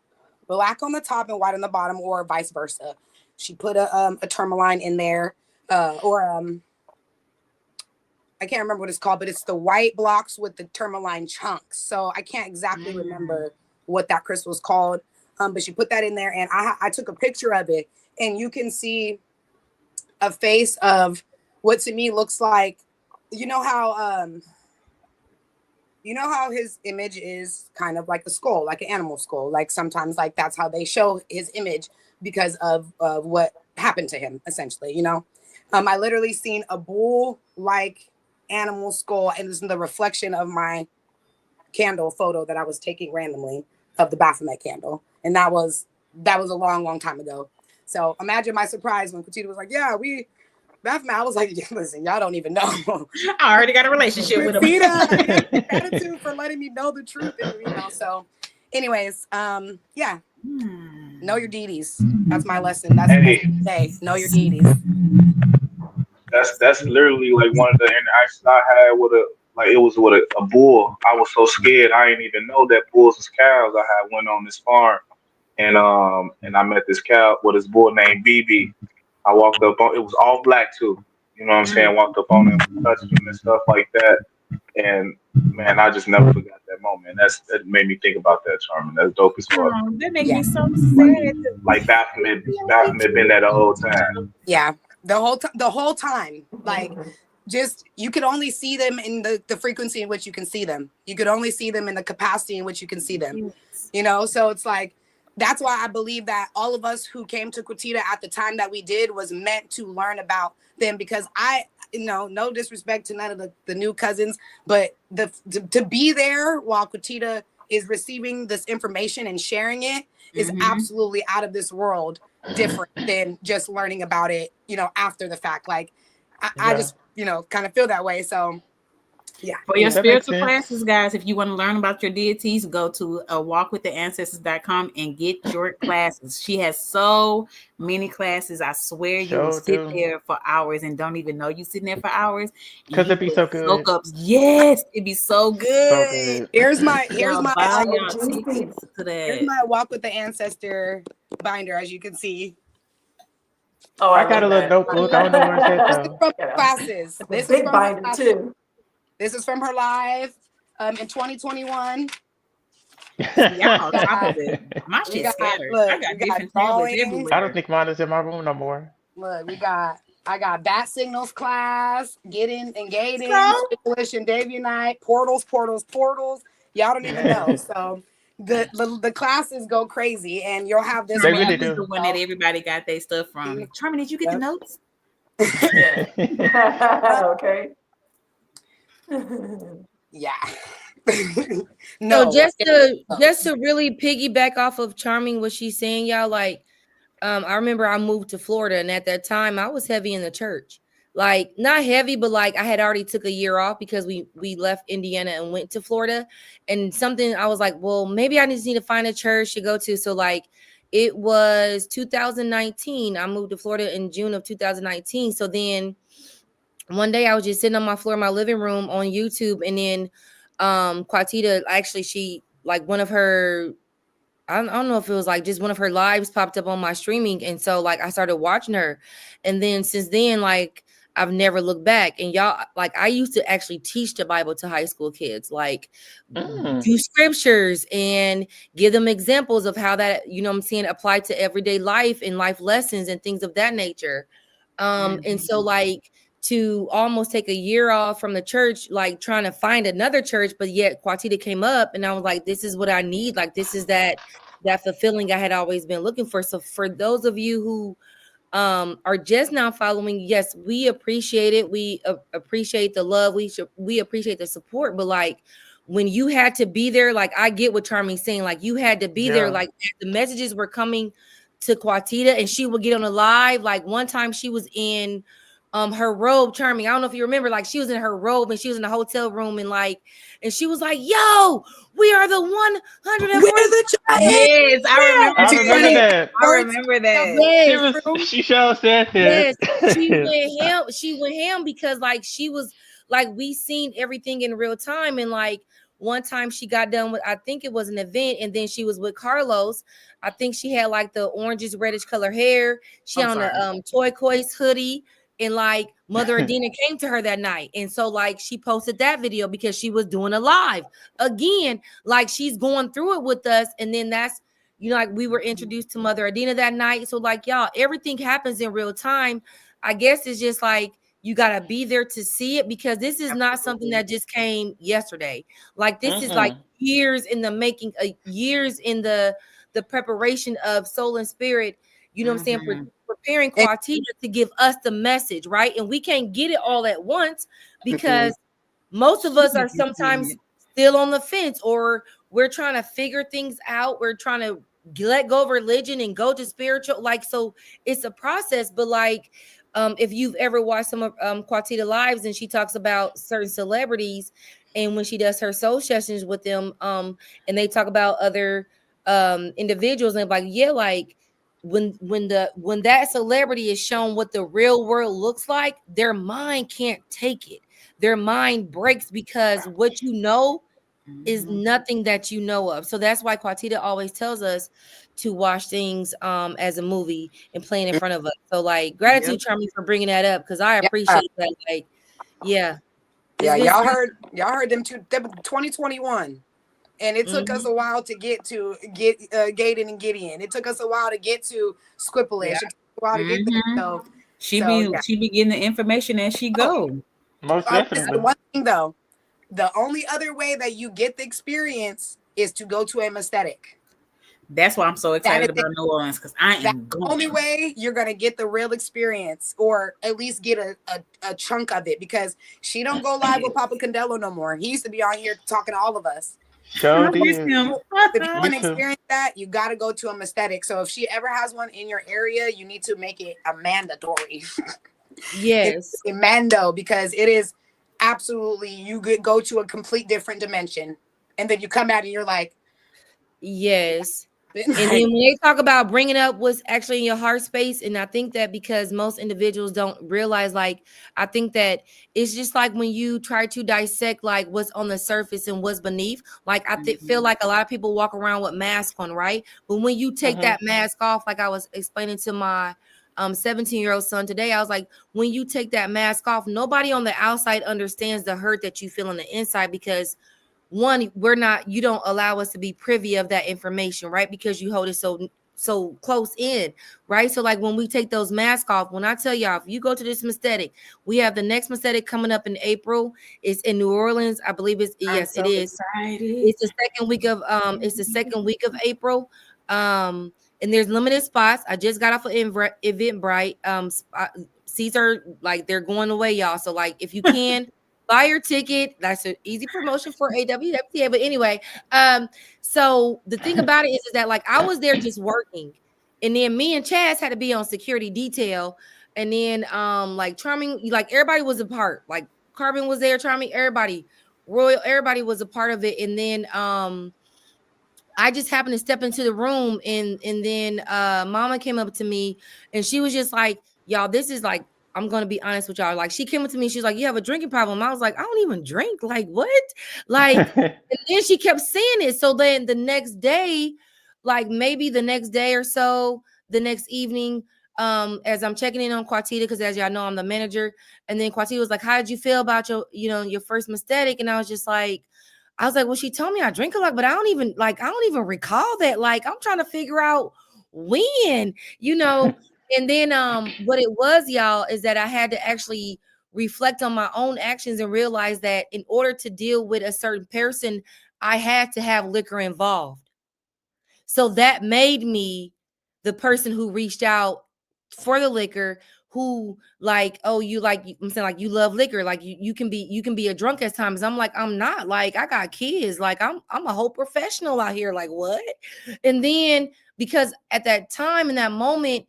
Speaker 5: black on the top and white on the bottom, or vice versa. She put a tourmaline in there, I can't remember what it's called, but it's the white blocks with the tourmaline chunks. So I can't exactly remember what that crystal is called. But she put that in there and I took a picture of it, and you can see a face of what to me looks like, you know how his image is kind of like a skull, like an animal skull. Like sometimes like that's how they show his image because of what happened to him, essentially, you know. I literally seen a bull like animal skull, and this is the reflection of my candle photo that I was taking randomly of the Baphomet candle. And that was a long time ago. So imagine my surprise when Kuchita was like, yeah, we Baphomet. I was like, listen, y'all don't even know.
Speaker 7: I already got a relationship with him.
Speaker 5: Kuchita, gratitude for letting me know the truth. And, you know, so anyways, yeah. Know your deities. That's my lesson. That's
Speaker 8: Hey,
Speaker 5: the day. Know your deities.
Speaker 8: that's literally like one of the interactions I had with it was with a bull. I was so scared I didn't even know that bulls was cows. I had went on this farm and I met this cow with this bull named BB. I walked up on it was all black too. You know what I'm saying? Walked up on him, touched him and stuff like that. And man, I just never forgot that moment. That made me think about that, Charmin. That's dope as fuck.
Speaker 7: Oh, that makes me so sad.
Speaker 8: Like Baphomet been there the whole time.
Speaker 5: Yeah. The whole time. Like just you could only see them in the frequency in which you can see them. You could only see them in the capacity in which you can see them. You know, so it's like that's why I believe that all of us who came to Quatita at the time that we did was meant to learn about them, because no disrespect to none of the new cousins, but to be there while Quatita is receiving this information and sharing it is absolutely out of this world different than just learning about it, after the fact. Like I just, kind of feel that way. So yeah.
Speaker 7: For your
Speaker 6: That
Speaker 7: spiritual
Speaker 6: makes sense.
Speaker 7: classes, guys, if you want to learn about your deities, go to walkwiththeancestors.com and get your classes. She has so many classes. I swear you will
Speaker 6: Sure
Speaker 7: sit
Speaker 6: do.
Speaker 7: there for hours and don't even know you sitting there for hours. And
Speaker 6: 'Cause
Speaker 7: you
Speaker 6: it'd be
Speaker 7: will
Speaker 6: so good.
Speaker 7: soak up. Yes, it'd be so good.
Speaker 6: So good.
Speaker 5: Here's my
Speaker 7: Y'all buy y'all tickets to
Speaker 5: here's
Speaker 7: that.
Speaker 5: my Walk with the Ancestor binder, as you can see.
Speaker 4: Oh,
Speaker 6: I got a
Speaker 4: love
Speaker 6: little
Speaker 4: that.
Speaker 6: notebook. I don't know where it's at
Speaker 5: This is
Speaker 6: though.
Speaker 5: from
Speaker 4: Yeah.
Speaker 5: her classes.
Speaker 4: It's
Speaker 5: This
Speaker 4: a
Speaker 5: is
Speaker 4: big
Speaker 5: from her
Speaker 4: binder
Speaker 5: classes.
Speaker 4: too.
Speaker 5: This is from her live in 2021.
Speaker 7: Y'all on top of it. My
Speaker 5: We
Speaker 7: shit
Speaker 5: got
Speaker 7: scattered. I
Speaker 5: look,
Speaker 7: got
Speaker 5: we got
Speaker 7: different tablets
Speaker 5: drawings.
Speaker 6: I
Speaker 7: everywhere.
Speaker 6: don't think mine is in my room no more.
Speaker 5: Look, I got bat signals class, getting and gating,
Speaker 7: So?
Speaker 5: English and Davianite, portals. Y'all don't even know. So the classes go crazy, and you'll have this.
Speaker 6: They
Speaker 7: Charmin,
Speaker 6: really
Speaker 7: you was
Speaker 6: do.
Speaker 7: the one that everybody got their stuff from. Charmin, did you get the notes?
Speaker 4: Yeah. Okay.
Speaker 5: Yeah.
Speaker 1: So
Speaker 5: No.
Speaker 1: just to really piggyback off of Charming what she's saying, y'all, like I remember I moved to Florida, and at that time I was heavy in the church. Like not heavy, but like I had already took a year off because we left Indiana and went to Florida. And something I was like, well, maybe I just need to find a church to go to. So like it was 2019. I moved to Florida in June of 2019. So then one day I was just sitting on my floor in my living room on YouTube, and then Quatita, actually, she like one of her, I don't know if it was like just one of her lives popped up on my streaming, and so like I started watching her, and then since then like I've never looked back. And y'all, like I used to actually teach the Bible to high school kids, like do scriptures and give them examples of how that, you know what I'm saying, apply to everyday life and life lessons and things of that nature. And so like to almost take a year off from the church, like trying to find another church, but yet Quatita came up, and I was like, this is what I need. Like this is that fulfilling I had always been looking for. So for those of you who are just now following, yes, we appreciate it. We appreciate the love. We appreciate the support. But like when you had to be there, like I get what Charming's saying. Like you had to be there. Like the messages were coming to Quatita, and she would get on a live. Like one time she was in her robe, Charming. I don't know if you remember, like she was in her robe and she was in the hotel room, and she was like, yo, we are the 140.
Speaker 7: Yes, I remember.
Speaker 6: I remember that.
Speaker 7: I remember that.
Speaker 1: Yes,
Speaker 6: She sure said
Speaker 1: yes,
Speaker 6: that.
Speaker 1: she went ham because like she was like, we seen everything in real time. And like one time she got done with, I think it was an event, and then she was with Carlos. I think she had like the oranges reddish color hair. She on a Toy Coys hoodie, and like Mother Adina came to her that night, and so like she posted that video because she was doing a live again, like she's going through it with us. And then that's, like we were introduced to Mother Adina that night. So like y'all, everything happens in real time. I guess it's just like you got to be there to see it, because this is not something that just came yesterday. Like this is like years in the making, years in the preparation of soul and spirit, you know what I'm saying, preparing Quatita to give us the message, right? And we can't get it all at once, because most of us are sometimes still on the fence, or we're trying to figure things out. We're trying to let go of religion and go to spiritual, like, so it's a process. But like, if you've ever watched some of Quatita lives, and she talks about certain celebrities, and when she does her soul sessions with them, and they talk about other individuals, and like, yeah, like when that celebrity is shown what the real world looks like, their mind can't take it. Their mind breaks, because what you know is nothing that you know of. So that's why Quatita always tells us to watch things as a movie and playing in front of us. So like, gratitude, Charmy, for bringing that up, because I appreciate that. Like, yeah.
Speaker 5: Yeah, y'all heard them 2021. And it took us a while to get Gaden and Gideon. It took us a while to get to Squipplish. It took a while to get there.
Speaker 7: She be getting the information as she go.
Speaker 6: Most definitely.
Speaker 5: One thing though, the only other way that you get the experience is to go to a aesthetic.
Speaker 7: That's why I'm so excited about New Orleans, because I am
Speaker 5: going. The only way you're gonna get the real experience, or at least get a chunk of it, because she don't go live with Papa Candelo no more. He used to be on here talking to all of us.
Speaker 6: So
Speaker 5: if you want to experience that, you got to go to a aesthetic. So if she ever has one in your area, you need to make it a mandatory.
Speaker 1: Yes,
Speaker 5: a mando, because it is absolutely, you could go to a complete different dimension, and then you come out and you're like,
Speaker 1: yes. And then when they talk about bringing up what's actually in your heart space, and I think that because most individuals don't realize, like, I think that it's just like when you try to dissect like what's on the surface and what's beneath. Like I feel like a lot of people walk around with masks on, right? But when you take that mask off, like I was explaining to my 17-year-old son today, I was like, when you take that mask off, nobody on the outside understands the hurt that you feel on the inside, because one, you don't allow us to be privy of that information, right? Because you hold it so close in, right? So like when we take those masks off, when I tell y'all, if you go to this Maesthetic, we have the next Maesthetic coming up in April. It's in New Orleans. I believe it is.
Speaker 7: Excited.
Speaker 1: It's the second week of April. And there's limited spots. I just got off of Eventbrite. Seats are like, they're going away, y'all. So like, if you can buy your ticket. That's an easy promotion for AWWTA. But anyway, so the thing about it is that like I was there just working, and then me and Chaz had to be on security detail, and then like Charming, like everybody was a part. Like Carbon was there, Charming, everybody, Royal, everybody was a part of it, and then I just happened to step into the room, and then Mama came up to me, and she was just like, y'all, this is like, I'm gonna be honest with y'all. Like, she came up to me, she's like, you have a drinking problem. I was like, I don't even drink. Like, what? Like, and then she kept saying it. So then the next day, like maybe the next day or so, the next evening, as I'm checking in on Quatita, because as y'all know, I'm the manager. And then Quatita was like, how did you feel about your first Maesthetic? And I was like, well, she told me I drink a lot, but I don't even recall that. Like, I'm trying to figure out when, and then what it was, y'all, is that I had to actually reflect on my own actions and realize that in order to deal with a certain person, I had to have liquor involved. So that made me the person who reached out for the liquor, who like, oh, I'm saying, like, you love liquor, like you can be a drunk at times. I'm like, I'm not, like, I got kids, like I'm a whole professional out here, like what? And then because at that time, in that moment,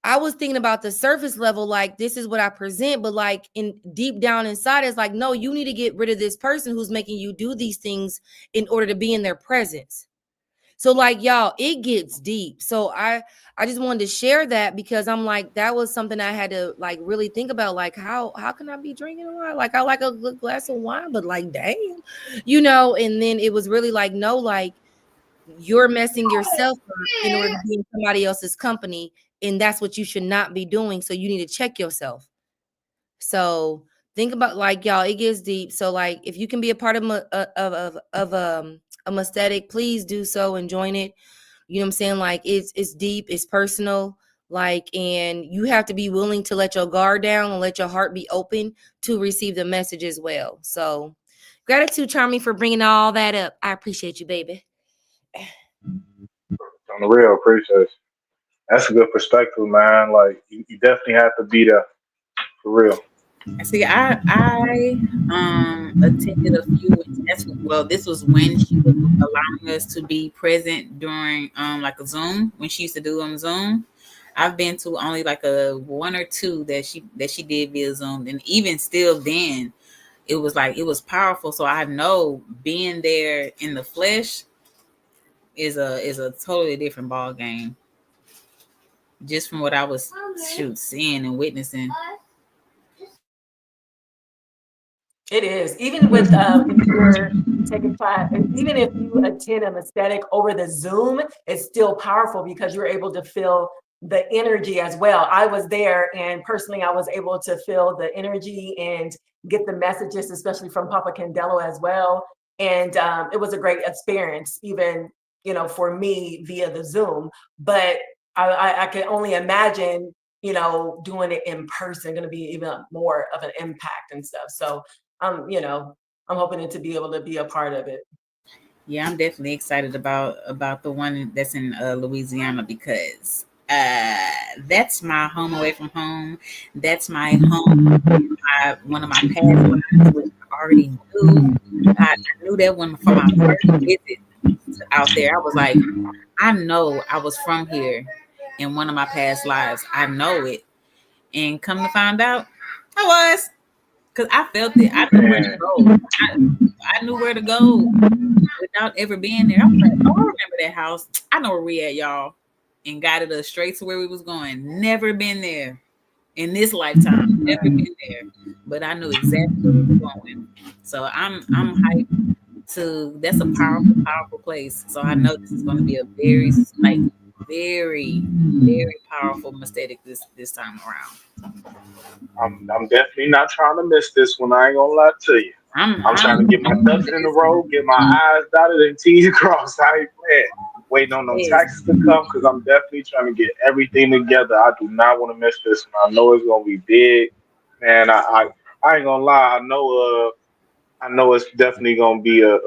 Speaker 1: I was thinking about the surface level, like this is what I present, but like in deep down inside, it's like, no, you need to get rid of this person who's making you do these things in order to be in their presence. So like, y'all, it gets deep. So I just wanted to share that, because I'm like, that was something I had to like really think about. Like, how can I be drinking wine? Like, I like a good glass of wine, but like, damn, and then it was really like, no, like, you're messing yourself up in order to be in somebody else's company, and that's what you should not be doing. So you need to check yourself. So think about, like, y'all, it gets deep. So like, if you can be a part of a Maesthetic, please do so and join it. You know what I'm saying? Like, it's deep, it's personal. Like, and you have to be willing to let your guard down and let your heart be open to receive the message as well. So gratitude, Charmy, for bringing all that up. I appreciate you, baby.
Speaker 8: On the real, appreciate it. That's a good perspective, man. Like you definitely have to be there for real.
Speaker 7: See, I attended a few. This was when she was allowing us to be present during like a Zoom, when she used to do on Zoom. I've been to only like a one or two that she did via Zoom, and even still then, it was powerful. So I know being there in the flesh is a totally different ball game. Just from what I was seeing and witnessing.
Speaker 4: It is. Even with if you're taking class, even if you attend a aesthetic over the Zoom, it's still powerful because you're able to feel the energy as well. I was there, and personally, I was able to feel the energy and get the messages, especially from Papa Candelo as well. And it was a great experience, even for me via the Zoom. But I can only imagine, doing it in person, going to be even more of an impact and stuff. So I'm hoping to be able to be a part of it.
Speaker 7: Yeah, I'm definitely excited about the one that's in Louisiana, because that's my home away from home. That's my home. One of my past lives, which I already knew. I knew that one from my first visit out there. I was like, I know I was from here in one of my past lives. I know it. And come to find out, I was. Because I felt it. I knew where to go. I knew where to go without ever being there. I was like, oh, I remember that house. I know where we at, y'all. And guided us straight to where we was going. Never been there in this lifetime. Never been there. But I knew exactly where we were going. So I'm hyped that's a powerful, powerful place. So I know this is going to be a very, very, very powerful mistake this time around.
Speaker 8: I'm definitely not trying to miss this one. I ain't gonna lie to you. I'm trying to get my ducks in a row, get my I's dotted and T's crossed. I ain't playing. Waiting on them taxes to come, because I'm definitely trying to get everything together. I do not want to miss this one. I know it's gonna be big, man. I ain't gonna lie. I know it's definitely gonna be a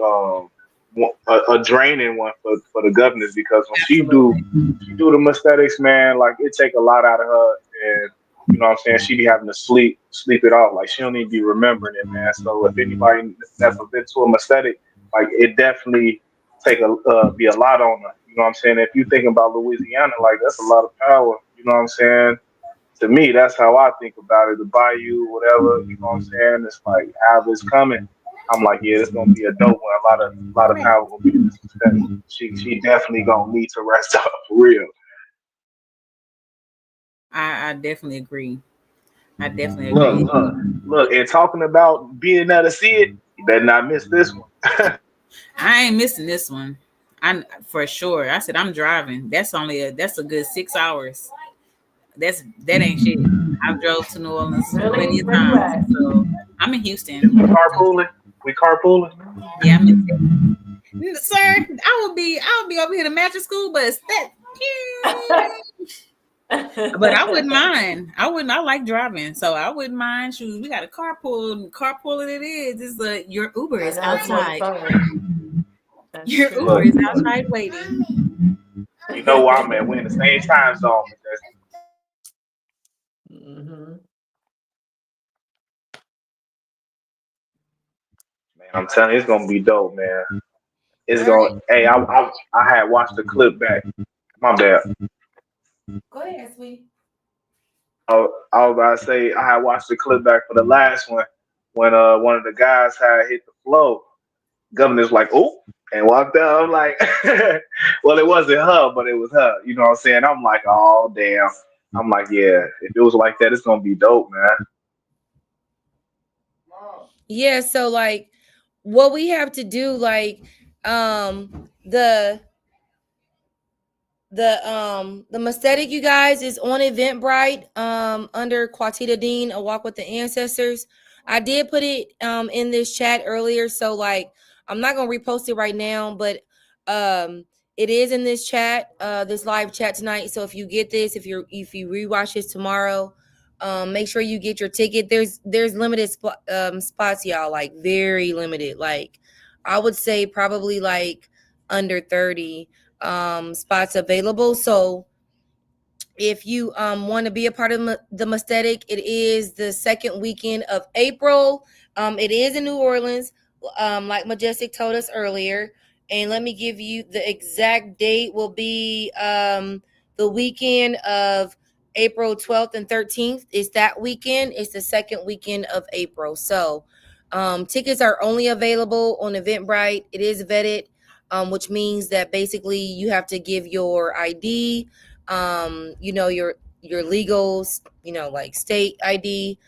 Speaker 8: draining one for the governors, because when she do the aesthetics, man, like it take a lot out of her, and you know what I'm saying, she be having to sleep it off, like she don't even be remembering it, man. So if anybody never been to a aesthetic, like it definitely be a lot on her. You know what I'm saying? If you thinking about Louisiana, like that's a lot of power. You know what I'm saying? To me, that's how I think about it. The bayou, whatever, you know what I'm saying? It's like how it's coming. I'm like, yeah, it's gonna be a dope one. A lot of power gonna be in this aesthetic. She definitely gonna need to rest up for real.
Speaker 7: I definitely agree. I definitely agree.
Speaker 8: Look, and talking about being there to see it, you better not miss this one.
Speaker 7: I ain't missing this one. I for sure. I said I'm driving. That's a good 6 hours. That ain't shit. I've drove to New Orleans plenty of times. So I'm in Houston.
Speaker 8: We carpooling. We carpooling.
Speaker 7: Yeah, I'm in Sir, I would be over here to magic school, but but I wouldn't mind. I like driving, so I wouldn't mind. Shoes, we got a carpool it is. Your Uber is outside. Your Uber is outside waiting.
Speaker 8: You know where I'm at. We're in the same time zone.
Speaker 4: Mm-hmm.
Speaker 8: Man, I'm telling you, it's gonna be dope, man. It's going. Hey, I had watched the clip back. My bad.
Speaker 1: Go ahead, sweetie.
Speaker 8: I was about to say I had watched the clip back for the last one when one of the guys had hit the flow. Governor's like, oh, and walked out. I'm like, well, it wasn't her, but it was her. You know what I'm saying? I'm like, oh damn. I'm like, yeah, if it was like that, it's gonna be dope, man.
Speaker 1: Yeah, so like what we have to do, like the Maesthetic, you guys, is on Eventbrite under Quatita Dean, A Walk with the Ancestors. I did put it in this chat earlier, so like I'm not gonna repost it right now, but It is in this chat, this live chat tonight. So if you get this, if you rewatch this tomorrow, make sure you get your ticket. There's limited spots, y'all, like very limited. Like I would say probably like under 30 spots available. So if you want to be a part of the Maesthetic, it is the second weekend of April. It is in New Orleans, like Majestic told us earlier. And let me give you the exact date. Will be the weekend of April 12th and 13th. It's that weekend. It's the second weekend of April. So tickets are only available on Eventbrite. It is vetted, which means that basically you have to give your ID, your legals, like state ID,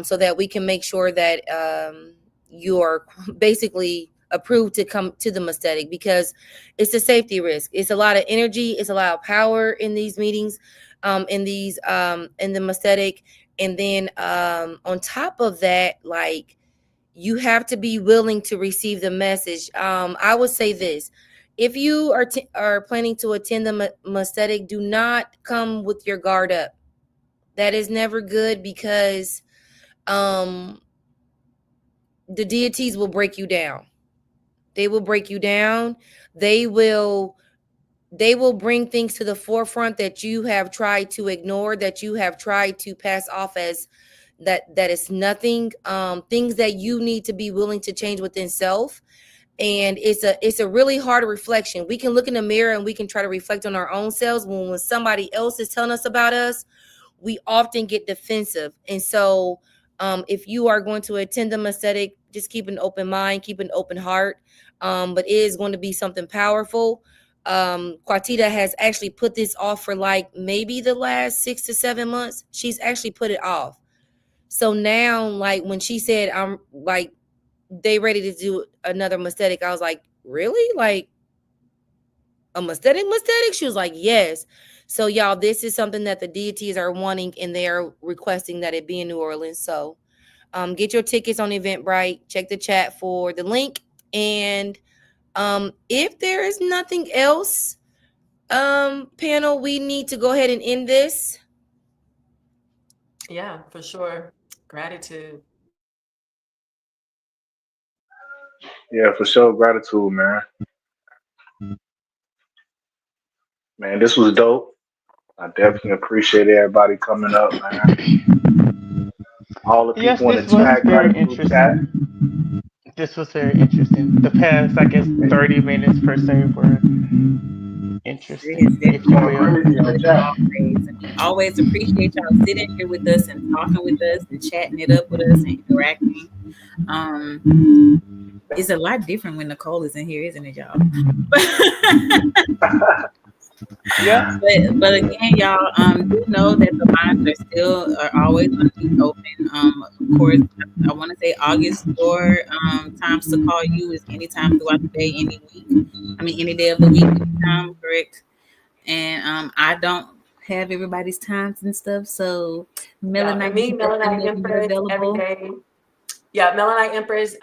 Speaker 1: so that we can make sure that you are basically approved to come to the Maesthetic, because it's a safety risk. It's a lot of energy, it's a lot of power in these meetings, in the Maesthetic. And then on top of that, like, you have to be willing to receive the message. I would say this: if you are planning to attend the Maesthetic, do not come with your guard up. That is never good, because the deities will break you down. They will break you down. They will bring things to the forefront that you have tried to ignore, that you have tried to pass off as that is nothing. Things that you need to be willing to change within self. And it's a really hard reflection. We can look in the mirror and we can try to reflect on our own selves. When somebody else is telling us about us, we often get defensive. And so if you are going to attend the Maesthetic, just keep an open mind, keep an open heart. But it is going to be something powerful. Quatita has actually put this off for like maybe the last 6 to 7 months. She's actually put it off. So now, like, when she said, I'm like, they ready to do another Maesthetic, I was like, really? Like a Maesthetic? She was like, yes. So y'all, this is something that the deities are wanting, and they are requesting that it be in New Orleans. So get your tickets on Eventbrite. Check the chat for the link. And if there is nothing else, panel, we need to go ahead and end this.
Speaker 4: Yeah, for sure. Gratitude.
Speaker 8: Yeah, for sure. Gratitude, man. Man, this was dope. I definitely appreciate everybody coming up, man. All the
Speaker 6: Yes,
Speaker 8: people in the
Speaker 6: this was
Speaker 8: chat,
Speaker 6: very
Speaker 8: gratitude chat.
Speaker 6: interesting. This was very interesting. The past, I guess, 30 minutes per se were
Speaker 7: It has
Speaker 6: interesting, if you
Speaker 7: definitely
Speaker 8: Going
Speaker 7: been
Speaker 6: will.
Speaker 8: crazy in the
Speaker 7: good as
Speaker 8: chat.
Speaker 7: always. And we always appreciate y'all sitting here with us and talking with us and chatting it up with us and interacting. It's a lot different when Nicole is in here, isn't it, y'all?
Speaker 6: Yeah.
Speaker 7: But again, y'all, do know that the lines are always going to be open. Of course, I want to say August door times to call you is anytime throughout the day, any week. I mean, any day of the week, anytime, correct? And I don't have everybody's times and stuff. So,
Speaker 4: Yeah, and
Speaker 7: Melanite,
Speaker 4: me,
Speaker 7: you definitely
Speaker 4: Melanite
Speaker 7: know when you're
Speaker 4: Empress, every
Speaker 7: available.
Speaker 4: day. Yeah, Melanite Empress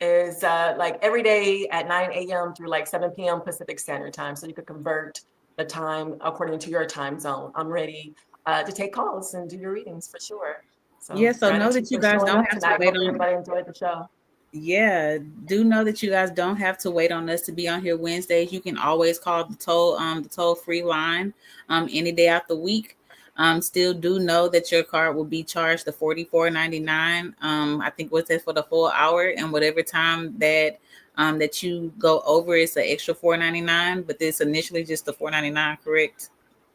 Speaker 4: is like every day at 9 a.m. through like 7 p.m. Pacific Standard Time. So you could convert the time according to your time zone. I'm ready to take calls and do your readings for sure. So
Speaker 7: Yeah, so know
Speaker 4: gratitude
Speaker 7: that you
Speaker 4: for
Speaker 7: guys
Speaker 4: showing
Speaker 7: don't
Speaker 4: up
Speaker 7: have to
Speaker 4: tonight.
Speaker 7: wait
Speaker 4: Hopefully
Speaker 7: on.
Speaker 4: everybody enjoyed the show.
Speaker 7: Yeah, do know that you guys don't have to wait on us to be on here Wednesdays. You can always call the toll free line any day out the week. Still do know that your card will be charged the $44.99. I think what's that for the full hour, and whatever time that that you go over, it's an extra $4.99. But this initially just the $4.99, correct?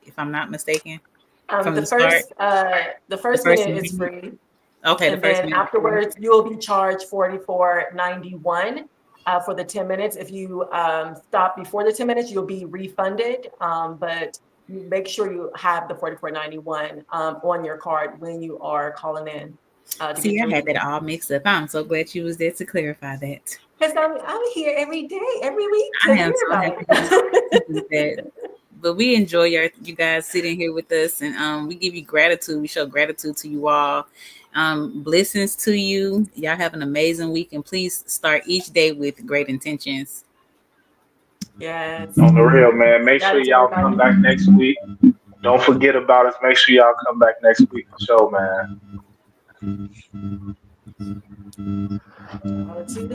Speaker 7: If I'm not mistaken, from
Speaker 4: The
Speaker 7: the start.
Speaker 4: first
Speaker 7: The first
Speaker 4: minute is
Speaker 7: minute.
Speaker 4: free.
Speaker 7: Okay, the
Speaker 4: And
Speaker 7: first
Speaker 4: then
Speaker 7: minute.
Speaker 4: afterwards, you'll be charged $44.91 for the 10 minutes. If you stop before the 10 minutes, you'll be refunded. But you make sure you have the $44.91 on your card when you are calling in to
Speaker 7: See,
Speaker 4: get
Speaker 7: I
Speaker 4: your
Speaker 7: had that
Speaker 4: reading.
Speaker 7: all mixed up. I'm so glad you was there to clarify that.
Speaker 4: Because I'm here every day, every week
Speaker 7: I
Speaker 4: to
Speaker 7: am
Speaker 4: hear
Speaker 7: so
Speaker 4: about
Speaker 7: happy to do
Speaker 4: it.
Speaker 7: that. But we enjoy you guys sitting here with us, and we give you gratitude. We show gratitude to you all. Blessings to you. Y'all have an amazing week, and please start each day with great intentions.
Speaker 4: Yes.
Speaker 8: On the real, man. Make sure
Speaker 4: Gratitude,
Speaker 8: y'all come
Speaker 4: everybody.
Speaker 8: back next week. Don't forget about us. Make sure y'all come back next week for sure, man.
Speaker 4: Gratitude,